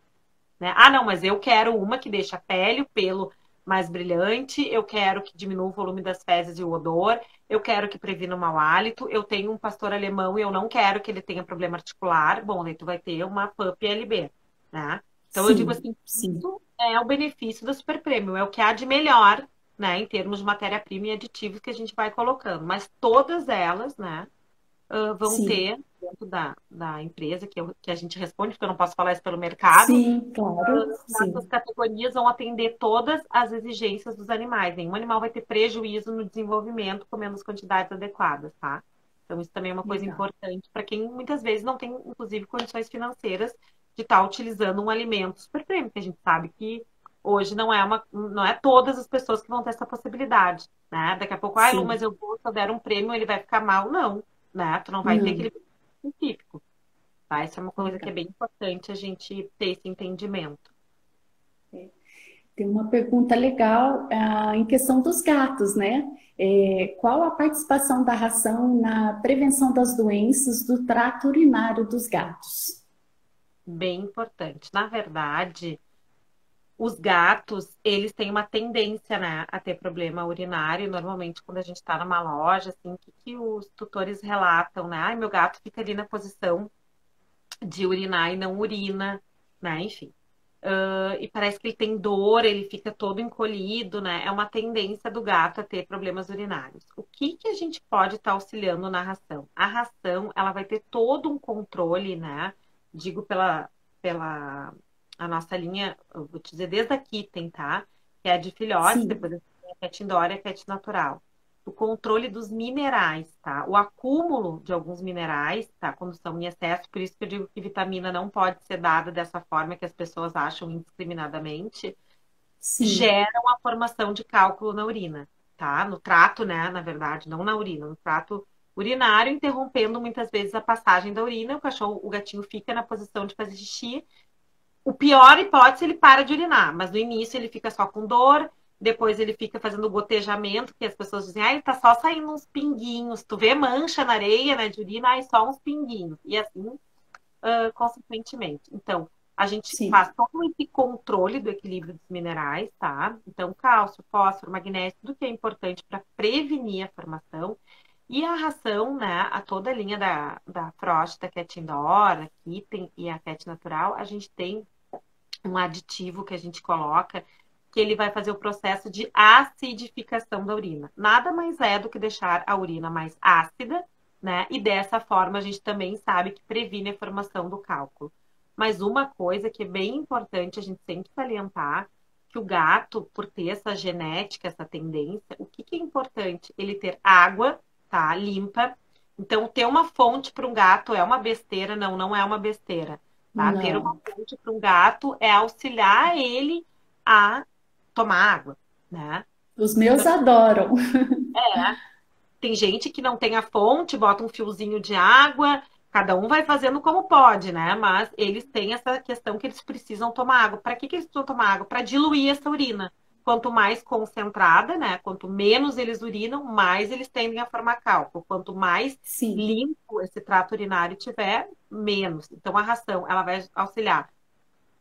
B: né? Ah, não, mas eu quero uma que deixa a pele, o pelo mais brilhante, eu quero que diminua o volume das fezes e o odor, eu quero que previna o mau hálito, eu tenho um pastor alemão e eu não quero que ele tenha problema articular, bom, daí tu vai ter uma PUP LB, né? Então eu digo
A: Sim,
B: assim,
A: sim,
B: isso é o benefício do Super Premium, é o que há de melhor, né, em termos de matéria-prima e aditivos que a gente vai colocando, mas todas elas, né, vão
A: sim,
B: ter dentro da empresa que a gente responde, porque eu não posso falar isso pelo mercado,
A: sim, claro,
B: essas
A: sim,
B: categorias vão atender todas as exigências dos animais. Nenhum animal vai ter prejuízo no desenvolvimento comendo as quantidades adequadas, tá? Então, isso também é uma coisa
A: legal.
B: importante para quem muitas vezes não tem, inclusive, condições financeiras de estar utilizando um alimento super premium, que a gente sabe que hoje não é todas as pessoas que vão ter essa possibilidade, né? Daqui a pouco, Lu, mas
A: Sim,
B: se eu der um prêmio, ele vai ficar mal. Não, né? Tu não vai ter
A: não,
B: aquele científico, tá? Isso é uma coisa que é
A: legal.
B: bem importante a gente ter esse entendimento.
A: Tem uma pergunta legal, em questão dos gatos, né? Qual a participação da ração na prevenção das doenças do trato urinário dos gatos?
B: Bem importante. Na verdade, os gatos, eles têm uma tendência, né, a ter problema urinário. Normalmente, quando a gente está numa loja, assim, que os tutores relatam, né? Ai, meu gato fica ali na posição de urinar e não urina, né? Enfim. E parece que ele tem dor, ele fica todo encolhido, né? É uma tendência do gato a ter problemas urinários. O que que a gente pode estar auxiliando na ração? A ração, ela vai ter todo um controle, né? Digo pela a nossa linha, eu vou te dizer desde aqui tem, tá? Que é a de filhotes,
A: Sim,
B: depois tem a Cat Indoor e a Cat Natural. O controle dos minerais, tá? O acúmulo de alguns minerais, tá? Quando estão em excesso, por isso que eu digo que vitamina não pode ser dada dessa forma que as pessoas acham indiscriminadamente,
A: sim,
B: geram a formação de cálculo na urina, tá? No trato, né? Na verdade, não na urina, no trato urinário, interrompendo muitas vezes a passagem da urina, o gatinho fica na posição de fazer xixi. O pior hipótese, ele para de urinar, mas no início ele fica só com dor, depois ele fica fazendo gotejamento, que as pessoas dizem, ah, ele tá só saindo uns pinguinhos. Tu vê mancha na areia, né, de urina, aí só uns pinguinhos. E assim, consequentemente. Então, a gente
A: sim,
B: faz todo esse controle do equilíbrio dos minerais, tá? Então, cálcio, fósforo, magnésio, tudo que é importante para prevenir a formação. E a ração, né, a toda a linha da Frost, da Cat Indoor, a Kitten e a Cat Natural, a gente tem um aditivo que a gente coloca, que ele vai fazer o processo de acidificação da urina. Nada mais é do que deixar a urina mais ácida, né? E dessa forma a gente também sabe que previne a formação do cálculo. Mas uma coisa que é bem importante a gente sempre salientar, que o gato, por ter essa genética, essa tendência, o que é importante? Ele ter água, tá? Limpa. Então, ter uma fonte para um gato é uma besteira? Não, não é uma besteira. Tá? Ter uma
A: Não.
B: fonte para um gato é auxiliar ele a tomar água, né?
A: Os
B: Então,
A: meus adoram.
B: tem gente que não tem a fonte, bota um fiozinho de água, cada um vai fazendo como pode, né? Mas eles têm essa questão que eles precisam tomar água. Para que eles precisam tomar água? Para diluir essa urina. Quanto mais concentrada, né? Quanto menos eles urinam, mais eles tendem a formar cálculo. Quanto mais
A: Sim,
B: limpo esse trato urinário tiver, menos. Então a ração, ela vai auxiliar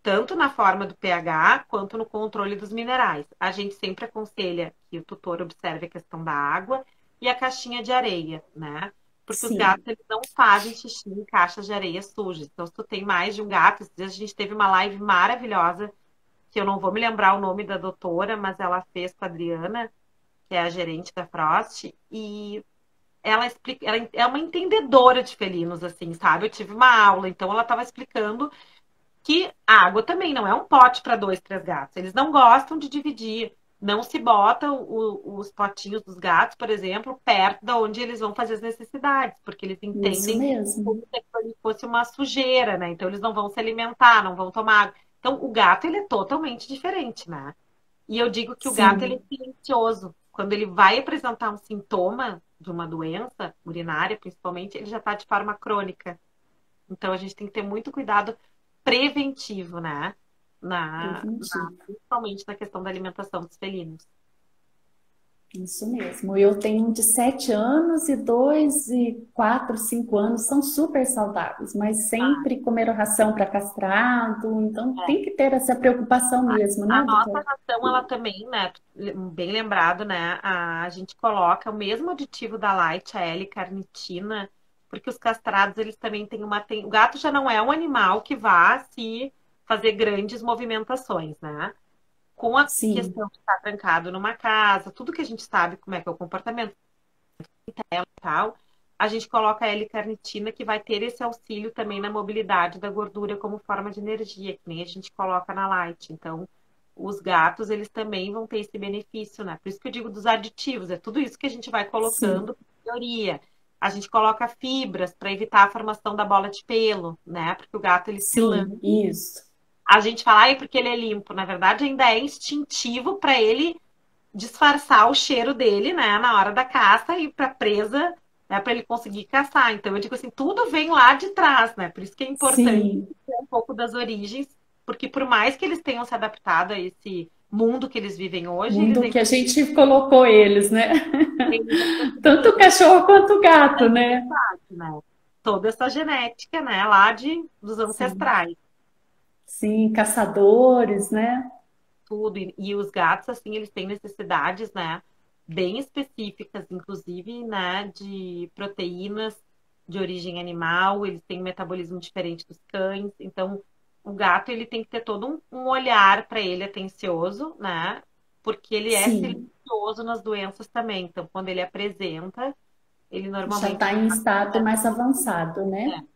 B: tanto na forma do pH quanto no controle dos minerais. A gente sempre aconselha que o tutor observe a questão da água e a caixinha de areia, né? Porque os
A: sim.
B: gatos eles não fazem xixi em caixas de areia sujas. Então, se tu tem mais de um gato, esses dias a gente teve uma live maravilhosa, que eu não vou me lembrar o nome da doutora, mas ela fez com a Adriana, que é a gerente da Frost, e ela explica, ela é uma entendedora de felinos, assim, sabe? Eu tive uma aula, então ela estava explicando que água também não é um pote para dois, três gatos. Eles não gostam de dividir. Não se bota os potinhos dos gatos, por exemplo, perto da onde eles vão fazer as necessidades, porque eles
A: Isso
B: entendem como
A: mesmo.
B: se aquilo fosse uma sujeira, né? Então eles não vão se alimentar, não vão tomar água. Então o gato ele é totalmente diferente, né? E eu digo que o gato ele é
A: Sim,
B: silencioso. Quando ele vai apresentar um sintoma de uma doença urinária, principalmente, ele já está de forma crônica. Então a gente tem que ter muito cuidado preventivo, né?
A: preventivo.
B: Principalmente na questão da alimentação dos felinos.
A: Isso mesmo. Eu tenho um de 7 anos e dois e 4, 5 anos, são super saudáveis, mas sempre comeram ração para castrado, então
B: É.
A: tem que ter essa preocupação mesmo,
B: A
A: né,
B: nossa
A: doutor?
B: ração, ela também, né? Bem lembrado, né? A gente coloca o mesmo aditivo da Light, a L-carnitina, porque os castrados, eles também têm uma. O gato já não é um animal que vá se fazer grandes movimentações, né? Com a
A: Sim,
B: questão de estar trancado numa casa, tudo que a gente sabe como é que é o comportamento e tal, a gente coloca a L-carnitina que vai ter esse auxílio também na mobilidade da gordura como forma de energia, que nem a gente coloca na Light. Então, os gatos, eles também vão ter esse benefício, né? Por isso que eu digo dos aditivos, é tudo isso que a gente vai
A: sim,
B: colocando em teoria. A gente coloca fibras para evitar a formação da bola de pelo, né? Porque o gato ele se lambe.
A: sim, isso.
B: A gente fala, ai, porque ele é limpo. Na verdade, ainda é instintivo para ele disfarçar o cheiro dele, né, na hora da caça e para presa, né, para ele conseguir caçar. Então eu digo assim, tudo vem lá de trás, né? Por isso que é importante
A: Sim,
B: ter um pouco das origens, porque por mais que eles tenham se adaptado a esse mundo que eles vivem hoje, eles
A: mundo
B: ainda
A: que a gente colocou eles, né?
B: têm muita
A: Tanto o
B: possibilidade,
A: cachorro quanto o gato, né?
B: né? Toda essa genética, né, lá dos
A: Sim,
B: ancestrais.
A: sim, caçadores, né?
B: Tudo. E os gatos, assim, eles têm necessidades, né, bem específicas, inclusive, né, de proteínas de origem animal, eles têm um metabolismo diferente dos cães, então o gato, ele tem que ter todo um olhar para ele atencioso, né, porque ele é
A: Sim,
B: silencioso nas doenças também, então quando ele apresenta, ele
A: já
B: normalmente
A: está em estado mais avançado, né?
B: é,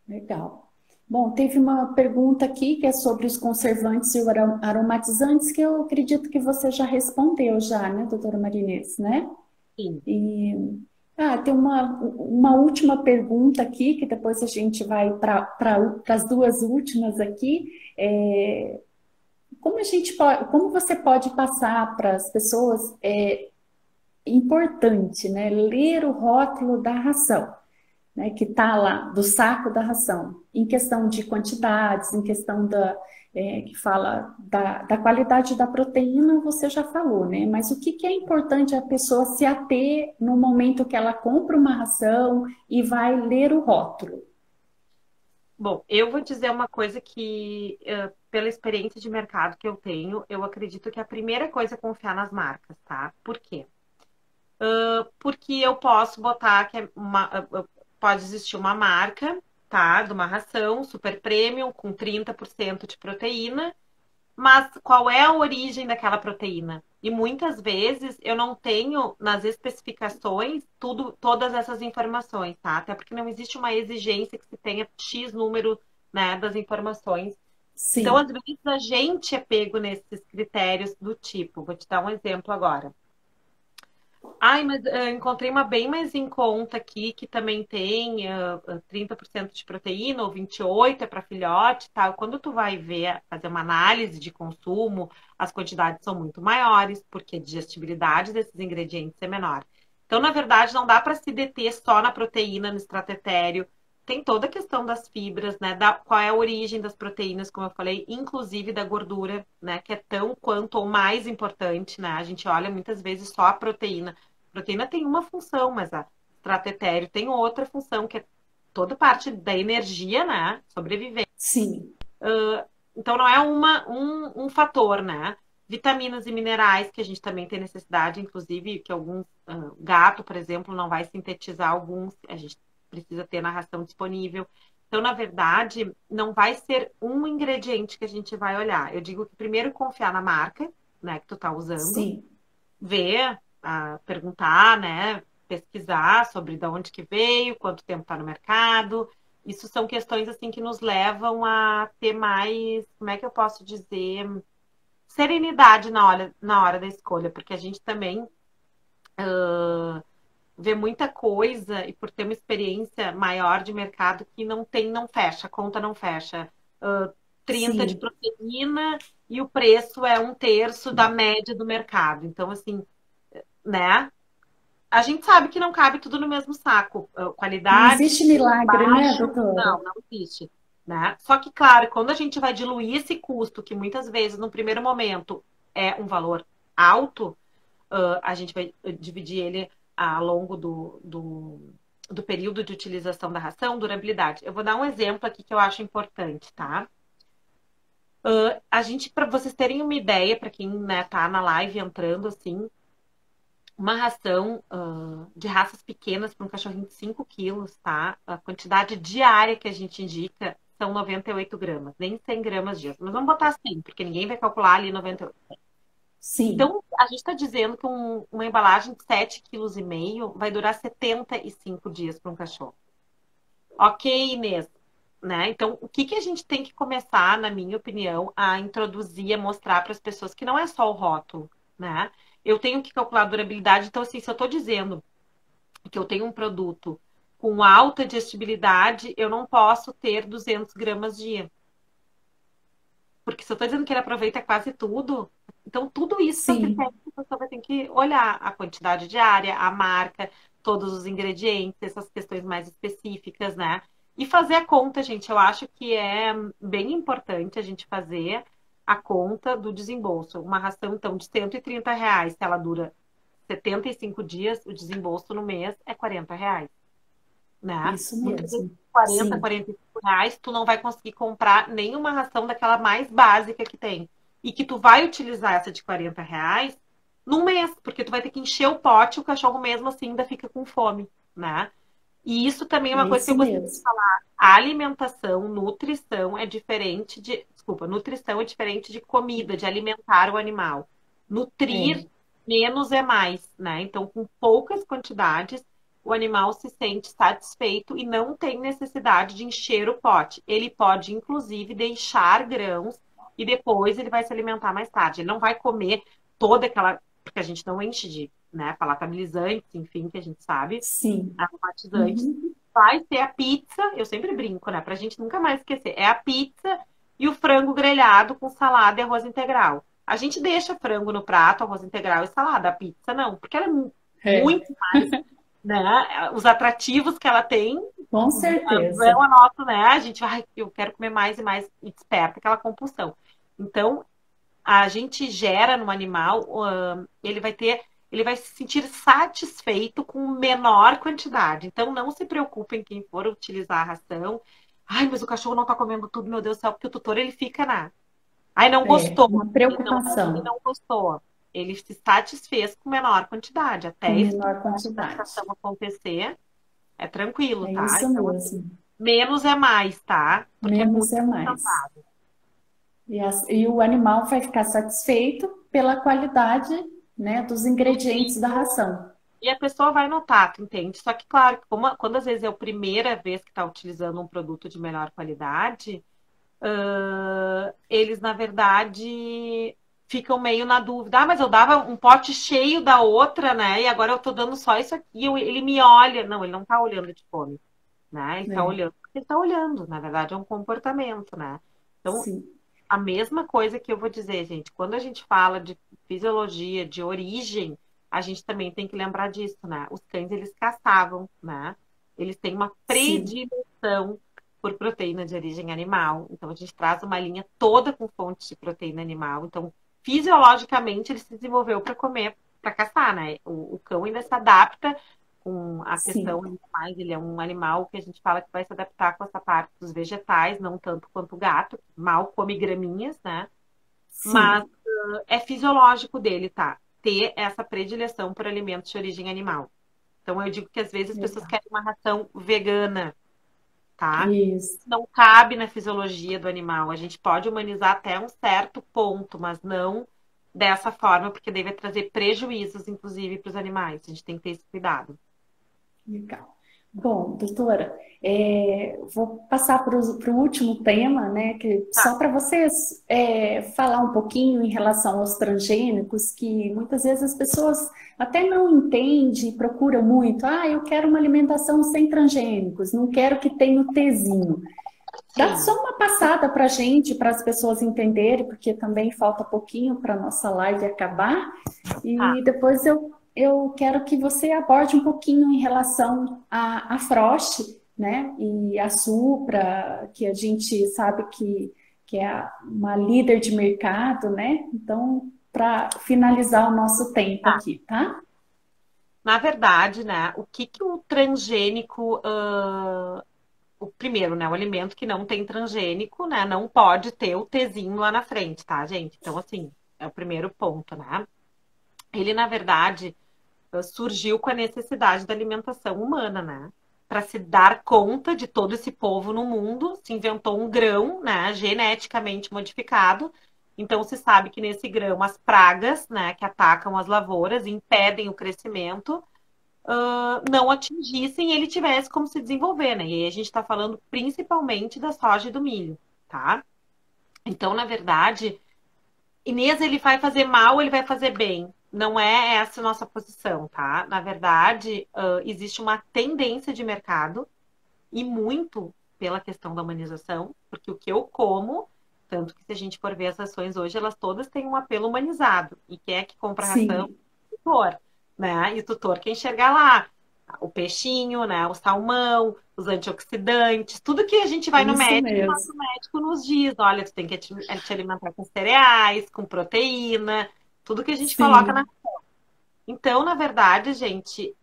A: Legal. Bom, teve uma pergunta aqui que é sobre os conservantes e aromatizantes, que eu acredito que você já respondeu já, né, doutora Marinês, né?
B: sim.
A: E tem uma última pergunta aqui, que depois a gente vai para as duas últimas aqui. Como a gente pode, como você pode passar para as pessoas importante, né, ler o rótulo da ração, né, que está lá, do saco da ração, em questão de quantidades, em questão que fala da qualidade da proteína, você já falou, né? Mas o que, que é importante a pessoa se ater no momento que ela compra uma ração e vai ler o rótulo?
B: Bom, eu vou dizer uma coisa que, pela experiência de mercado que eu tenho, eu acredito que a primeira coisa é confiar nas marcas, tá? Por quê? Porque eu posso botar que pode existir uma marca, tá? De uma ração super premium com 30% de proteína, mas qual é a origem daquela proteína? E muitas vezes eu não tenho nas especificações todas essas informações, tá? Até porque não existe uma exigência que se tenha X número, né, das informações. Então, às
A: Sim,
B: vezes, a gente é pego nesses critérios do tipo. Vou te dar um exemplo agora. Ai, mas encontrei uma bem mais em conta aqui, que também tem 30% de proteína, ou 28% é para filhote e tal. Quando tu vai ver, fazer uma análise de consumo, as quantidades são muito maiores, porque a digestibilidade desses ingredientes é menor. Então, na verdade, não dá para se deter só na proteína, no extrato etéreo. Tem toda a questão das fibras, né? Qual é a origem das proteínas, como eu falei, inclusive da gordura, né? Que é tão quanto ou mais importante, né? A gente olha muitas vezes só a proteína. A proteína tem uma função, mas a extrato etéreo tem outra função, que é toda parte da energia, né? Sobrevivência.
A: sim,
B: Então não é um fator, né? Vitaminas e minerais, que a gente também tem necessidade, inclusive que alguns, gato, por exemplo, não vai sintetizar alguns, a gente precisa ter na ração disponível. Então, na verdade, não vai ser um ingrediente que a gente vai olhar. Eu digo que primeiro confiar na marca, né, que tu tá usando,
A: sim.
B: ver, perguntar, né, pesquisar sobre de onde que veio, quanto tempo está no mercado. Isso são questões assim que nos levam a ter mais, como é que eu posso dizer, serenidade na hora da escolha, porque a gente também vê muita coisa e por ter uma experiência maior de mercado que não tem, não fecha, a conta não fecha. 30 de
A: Sim,
B: proteína e o preço é um terço da média do mercado. Então, assim, né? A gente sabe que não cabe tudo no mesmo saco.
A: não
B: Qualidade,
A: existe
B: preço
A: milagre, né,
B: baixo,
A: doutora?
B: não existe. Né? Só que, claro, quando a gente vai diluir esse custo, que muitas vezes, no primeiro momento, é um valor alto, a gente vai dividir ele ao longo do período de utilização da ração, durabilidade. Eu vou dar um exemplo aqui que eu acho importante, tá? A gente, para vocês terem uma ideia, para quem né, tá na live entrando, assim, uma ração de raças pequenas para um cachorrinho de 5 quilos, tá? A quantidade diária que a gente indica são 98 gramas, nem 100 gramas dias. Mas vamos botar 100, porque ninguém vai calcular ali 98.
A: Sim,
B: Então, a gente está dizendo que uma embalagem de 7,5 kg vai durar 75 dias para um cachorro. Ok, Inês. Né? Então, o que a gente tem que começar, na minha opinião, a introduzir, a mostrar para as pessoas que não é só o rótulo, né? Eu tenho que calcular a durabilidade, então, assim, se eu estou dizendo que eu tenho um produto com alta digestibilidade, eu não posso ter 200 gramas dia. Porque se eu estou dizendo que ele aproveita quase tudo, então tudo isso são
A: sim.
B: critérios que você vai ter que olhar. A quantidade diária, a marca, todos os ingredientes, essas questões mais específicas, né? E fazer a conta, gente, eu acho que é bem importante a gente fazer a conta do desembolso. Uma ração, então, de R$ 130, se ela dura 75 dias, o desembolso no mês é R$ 40, né?
A: Isso
B: Muitas vezes,
A: mesmo.
B: 40,
A: Sim,
B: R$ 45, tu não vai conseguir comprar nenhuma ração daquela mais básica que tem. E que tu vai utilizar essa de R$ 40 num mês, porque tu vai ter que encher o pote e o cachorro mesmo assim ainda fica com fome, né? E isso também é
A: é
B: uma coisa que eu
A: isso
B: gostaria de
A: mesmo.
B: falar. A alimentação, nutrição é diferente de. Desculpa, nutrição é diferente de comida, de alimentar o animal. Nutrir
A: É,
B: menos é mais, né? Então, com poucas quantidades, o animal se sente satisfeito e não tem necessidade de encher o pote. Ele pode, inclusive, deixar grãos e depois ele vai se alimentar mais tarde. Ele não vai comer toda aquela. Porque a gente não enche de, né, palatabilizantes, enfim, que a gente sabe,
A: sim.
B: aromatizantes.
A: Uhum.
B: Vai ser a pizza, eu sempre brinco, né? Pra gente nunca mais esquecer. É a pizza e o frango grelhado com salada e arroz integral. A gente deixa frango no prato, arroz integral e salada. A pizza não, porque ela é
A: É,
B: muito mais, né? Os atrativos que ela tem
A: com
B: vão
A: certeza.
B: a nosso, né? A gente vai, eu quero comer mais e mais e desperta aquela compulsão. Então, a gente gera no animal, ele vai se sentir satisfeito com menor quantidade. Então, não se preocupem quem for utilizar a ração. Ai, mas o cachorro não tá comendo tudo, meu Deus do céu, porque o tutor ele fica na. Ai, não
A: É,
B: gostou.
A: uma
B: Ele não é que
A: preocupação
B: não gostou. Ele se satisfez com menor quantidade.
A: com
B: Até esse
A: menor
B: processo de
A: quantidade.
B: adaptação acontecer, é tranquilo,
A: É
B: tá?
A: isso
B: Então, assim,
A: mesmo.
B: menos é mais, tá? Porque é
A: Menos
B: muito
A: é mais.
B: sustentável.
A: E o animal vai ficar satisfeito pela qualidade, né, dos ingredientes da ração.
B: E a pessoa vai notar, tu entende? Só que, claro, quando às vezes é a primeira vez que está utilizando um produto de melhor qualidade, eles, na verdade, ficam meio na dúvida. Ah, mas eu dava um pote cheio da outra, né? E agora eu tô dando só isso aqui. Ele me olha. Não, ele não tá olhando de fome, né? Ele tá
A: É,
B: olhando porque ele tá olhando. Na verdade, é um comportamento, né? Então,
A: sim,
B: a mesma coisa que eu vou dizer, gente, quando a gente fala de fisiologia, de origem, a gente também tem que lembrar disso, né? Os cães, eles caçavam, né? Eles têm uma
A: sim,
B: predileção por proteína de origem animal. Então, a gente traz uma linha toda com fontes de proteína animal. Então, fisiologicamente, ele se desenvolveu para comer, para caçar, né? O cão ainda se adapta com a questão
A: sim,
B: mais, ele é um animal que a gente fala que vai se adaptar com essa parte dos vegetais, não tanto quanto o gato, que mal come graminhas, né? Mas
A: sim.
B: é fisiológico dele, tá? Ter essa predileção por alimentos de origem animal. Então eu digo que às vezes as pessoas
A: Legal.
B: querem uma ração vegana, tá?
A: Isso.
B: Não cabe na fisiologia do animal. A gente pode humanizar até um certo ponto, mas não dessa forma, porque deve trazer prejuízos, inclusive, para os animais. A gente tem que ter esse cuidado.
A: Legal. Bom, doutora, vou passar para o último tema, né? Que
B: Tá,
A: só para vocês falar um pouquinho em relação aos transgênicos, que muitas vezes as pessoas até não entendem e procuram muito. Ah, eu quero uma alimentação sem transgênicos, não quero que tenha o Tzinho. Dá só
B: sim.
A: uma passada para a gente, para as pessoas entenderem, porque também falta pouquinho para a nossa live acabar.
B: Tá.
A: E depois eu quero que você aborde um pouquinho em relação à Frost, né? E a Supra, que a gente sabe que é uma líder de mercado, né? Então, para finalizar o nosso tempo
B: Tá.
A: aqui, tá?
B: Na verdade, né, o que que o transgênico, o primeiro, né, o alimento que não tem transgênico, né, não pode ter o Tzinho lá na frente, tá, gente? Então, assim, é o primeiro ponto, né? Ele, na verdade, surgiu com a necessidade da alimentação humana, né? Para se dar conta de todo esse povo no mundo, se inventou um grão, né, geneticamente modificado. Então se sabe que nesse grão as pragas, né, que atacam as lavouras, impedem o crescimento, não atingissem e ele tivesse como se desenvolver, né? E aí a gente está falando principalmente da soja e do milho, tá? Então, na verdade, Inês, ele vai fazer mal, ele vai fazer bem. Não é essa a nossa posição, tá? Na verdade, existe uma tendência de mercado e muito pela questão da humanização, porque o que eu como, tanto que se a gente for ver as ações hoje, elas todas têm um apelo humanizado. E quem é que compra ração?
A: Sim,
B: O tutor, né? E o tutor quer enxergar lá o peixinho, né? O salmão, os antioxidantes, tudo que a gente vai no
A: isso
B: médico, o
A: mesmo.
B: nosso médico nos diz, olha, tu tem que te alimentar com cereais, com proteína, tudo que a gente coloca na.
A: Sim,
B: Então, na verdade, gente,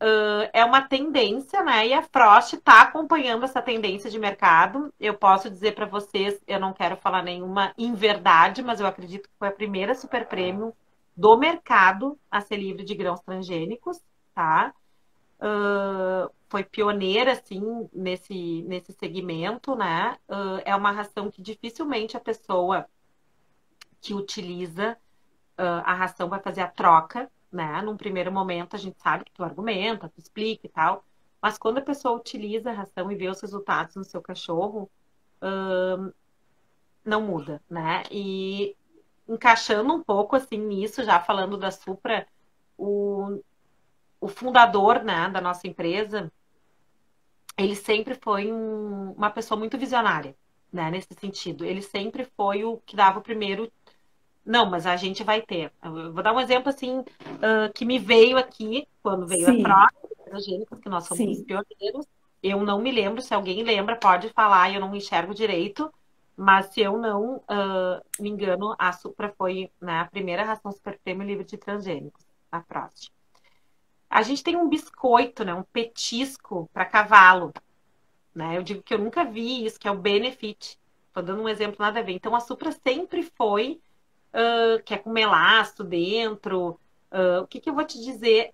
B: é uma tendência, né? E a Frost está acompanhando essa tendência de mercado. Eu posso dizer para vocês, eu não quero falar nenhuma inverdade, mas eu acredito que foi a primeira super premium do mercado a ser livre de grãos transgênicos, tá? Foi pioneira, assim, nesse segmento, né? É uma ração que dificilmente a pessoa que utiliza a ração vai fazer a troca, né? Num primeiro momento, a gente sabe que tu argumenta, tu explica e tal, mas quando a pessoa utiliza a ração e vê os resultados no seu cachorro, não muda, né? E encaixando um pouco assim nisso, já falando da Supra, o, o fundador, né, da nossa empresa, ele sempre foi uma pessoa muito visionária, né, nesse sentido. Ele sempre foi o que dava o primeiro. Não, mas a gente vai ter. Eu vou dar um exemplo assim que me veio aqui quando veio a
A: sim,
B: frota transgênica, que nós somos os
A: sim.
B: pioneiros. Eu não me lembro, se alguém lembra, pode falar, eu não enxergo direito. Mas se eu não me engano, a Supra foi, né, a primeira ração super premium livre de transgênicos, a Frost. A gente tem um biscoito, né, um petisco para cavalo, né? Eu digo que eu nunca vi isso, que é o Benefit. Estou dando um exemplo nada a ver. Então a Supra sempre foi que é com melaço dentro. O que, que eu vou te dizer?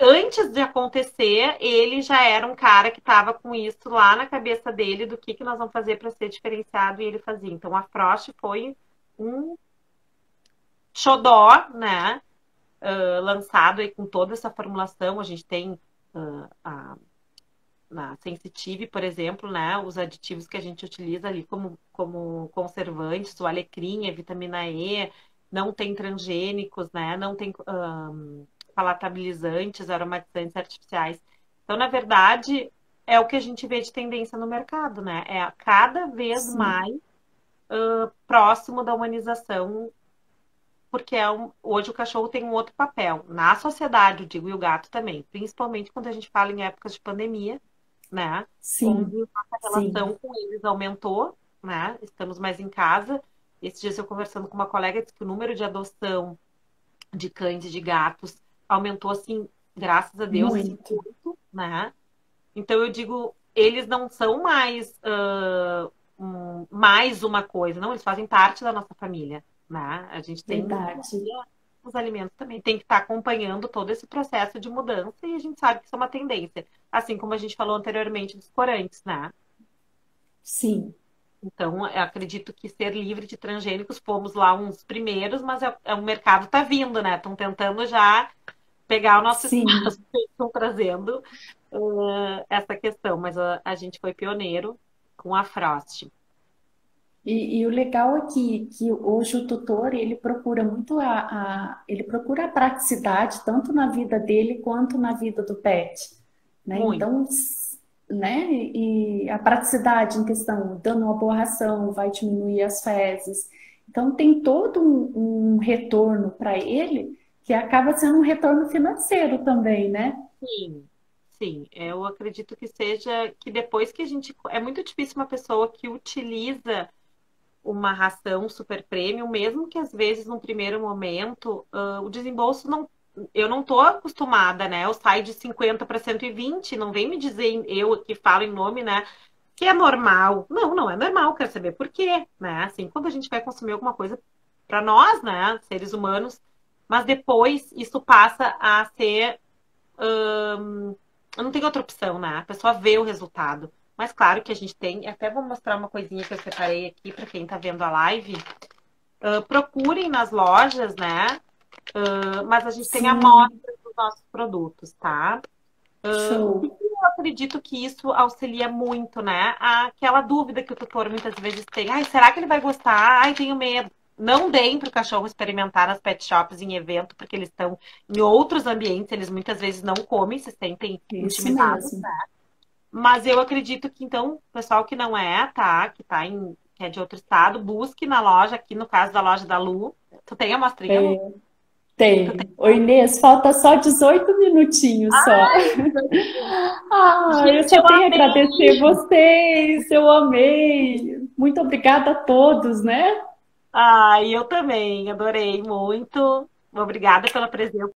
B: Antes de acontecer, ele já era um cara que estava com isso lá na cabeça dele do que nós vamos fazer para ser diferenciado e ele fazia. Então a Frost foi um xodó, né? Lançado aí com toda essa formulação. A gente tem na Sensitive, por exemplo, né, os aditivos que a gente utiliza ali como conservantes, o alecrim, a vitamina E, não tem transgênicos, né, não tem palatabilizantes, aromatizantes artificiais. Então, na verdade, é o que a gente vê de tendência no mercado, né? É cada vez
A: Sim,
B: mais próximo da humanização, porque hoje o cachorro tem um outro papel na sociedade, eu digo, e o gato também, principalmente quando a gente fala em épocas de pandemia, né?
A: sim,
B: Onde nossa
A: sim.
B: relação com eles aumentou, né? Estamos mais em casa. Esses dias eu conversando com uma colega, disse que o número de adoção de cães e de gatos aumentou, assim, graças a Deus, assim,
A: Muito.
B: muito, né? Então eu digo, eles não são mais mais uma coisa, não, eles fazem parte da nossa família, né? A gente tem
A: Verdade.
B: os alimentos também tem que estar acompanhando todo esse processo de mudança e a gente sabe que isso é uma tendência, assim como a gente falou anteriormente dos corantes, né?
A: Sim,
B: Então, eu acredito que ser livre de transgênicos, fomos lá uns primeiros, mas o mercado está vindo, né? Estão tentando já pegar o nosso
A: sim.
B: espaço, estão trazendo essa questão, mas a gente foi pioneiro com a Frost.
A: E o legal é que hoje o tutor ele procura muito ele procura a praticidade tanto na vida dele quanto na vida do pet, né?
B: Muito.
A: Então, né? E a praticidade em questão, dando uma boa ração, vai diminuir as fezes. Então tem todo um retorno para ele que acaba sendo um retorno financeiro também, né?
B: Sim, sim. Eu acredito que seja que depois que a gente. É muito difícil uma pessoa que utiliza uma ração super premium, mesmo que às vezes num primeiro momento o desembolso não. Eu não estou acostumada, né? Eu saio de 50 para 120, não vem me dizer, eu que falo em nome, né? Que é normal. Não, não é normal, quero saber por quê, né? Assim, quando a gente vai consumir alguma coisa para nós, né, seres humanos, mas depois isso passa a ser não tem outra opção, né? A pessoa vê o resultado. Mas claro que a gente tem, até vou mostrar uma coisinha que eu separei aqui para quem está vendo a live. Procurem nas lojas, né? Mas a gente tem
A: Sim,
B: amostras dos nossos produtos, tá? O que
A: show.
B: que eu acredito que isso auxilia muito, né? Aquela dúvida que o tutor muitas vezes tem. Ai, será que ele vai gostar? Ai, tenho medo. Não deem para o cachorro experimentar nas pet shops em evento, porque eles estão em outros ambientes, eles muitas vezes não comem, se sentem
A: Isso
B: intimidados.
A: mesmo.
B: Mas eu acredito que, então, o pessoal que não é, tá? Que é de outro estado, busque na loja, aqui no caso da loja da Lu. Tu tem a amostrinha, Lu?
A: É,
B: Tu tem.
A: tem. Oi, Inês, falta só 18 minutinhos só.
B: Ai, 18 minutos.
A: Ah, eu
B: Gente,
A: só
B: eu
A: tenho a
B: amei!
A: agradecer vocês, eu amei. Muito obrigada a todos, né?
B: Ai, eu também, adorei muito. Obrigada pela presença.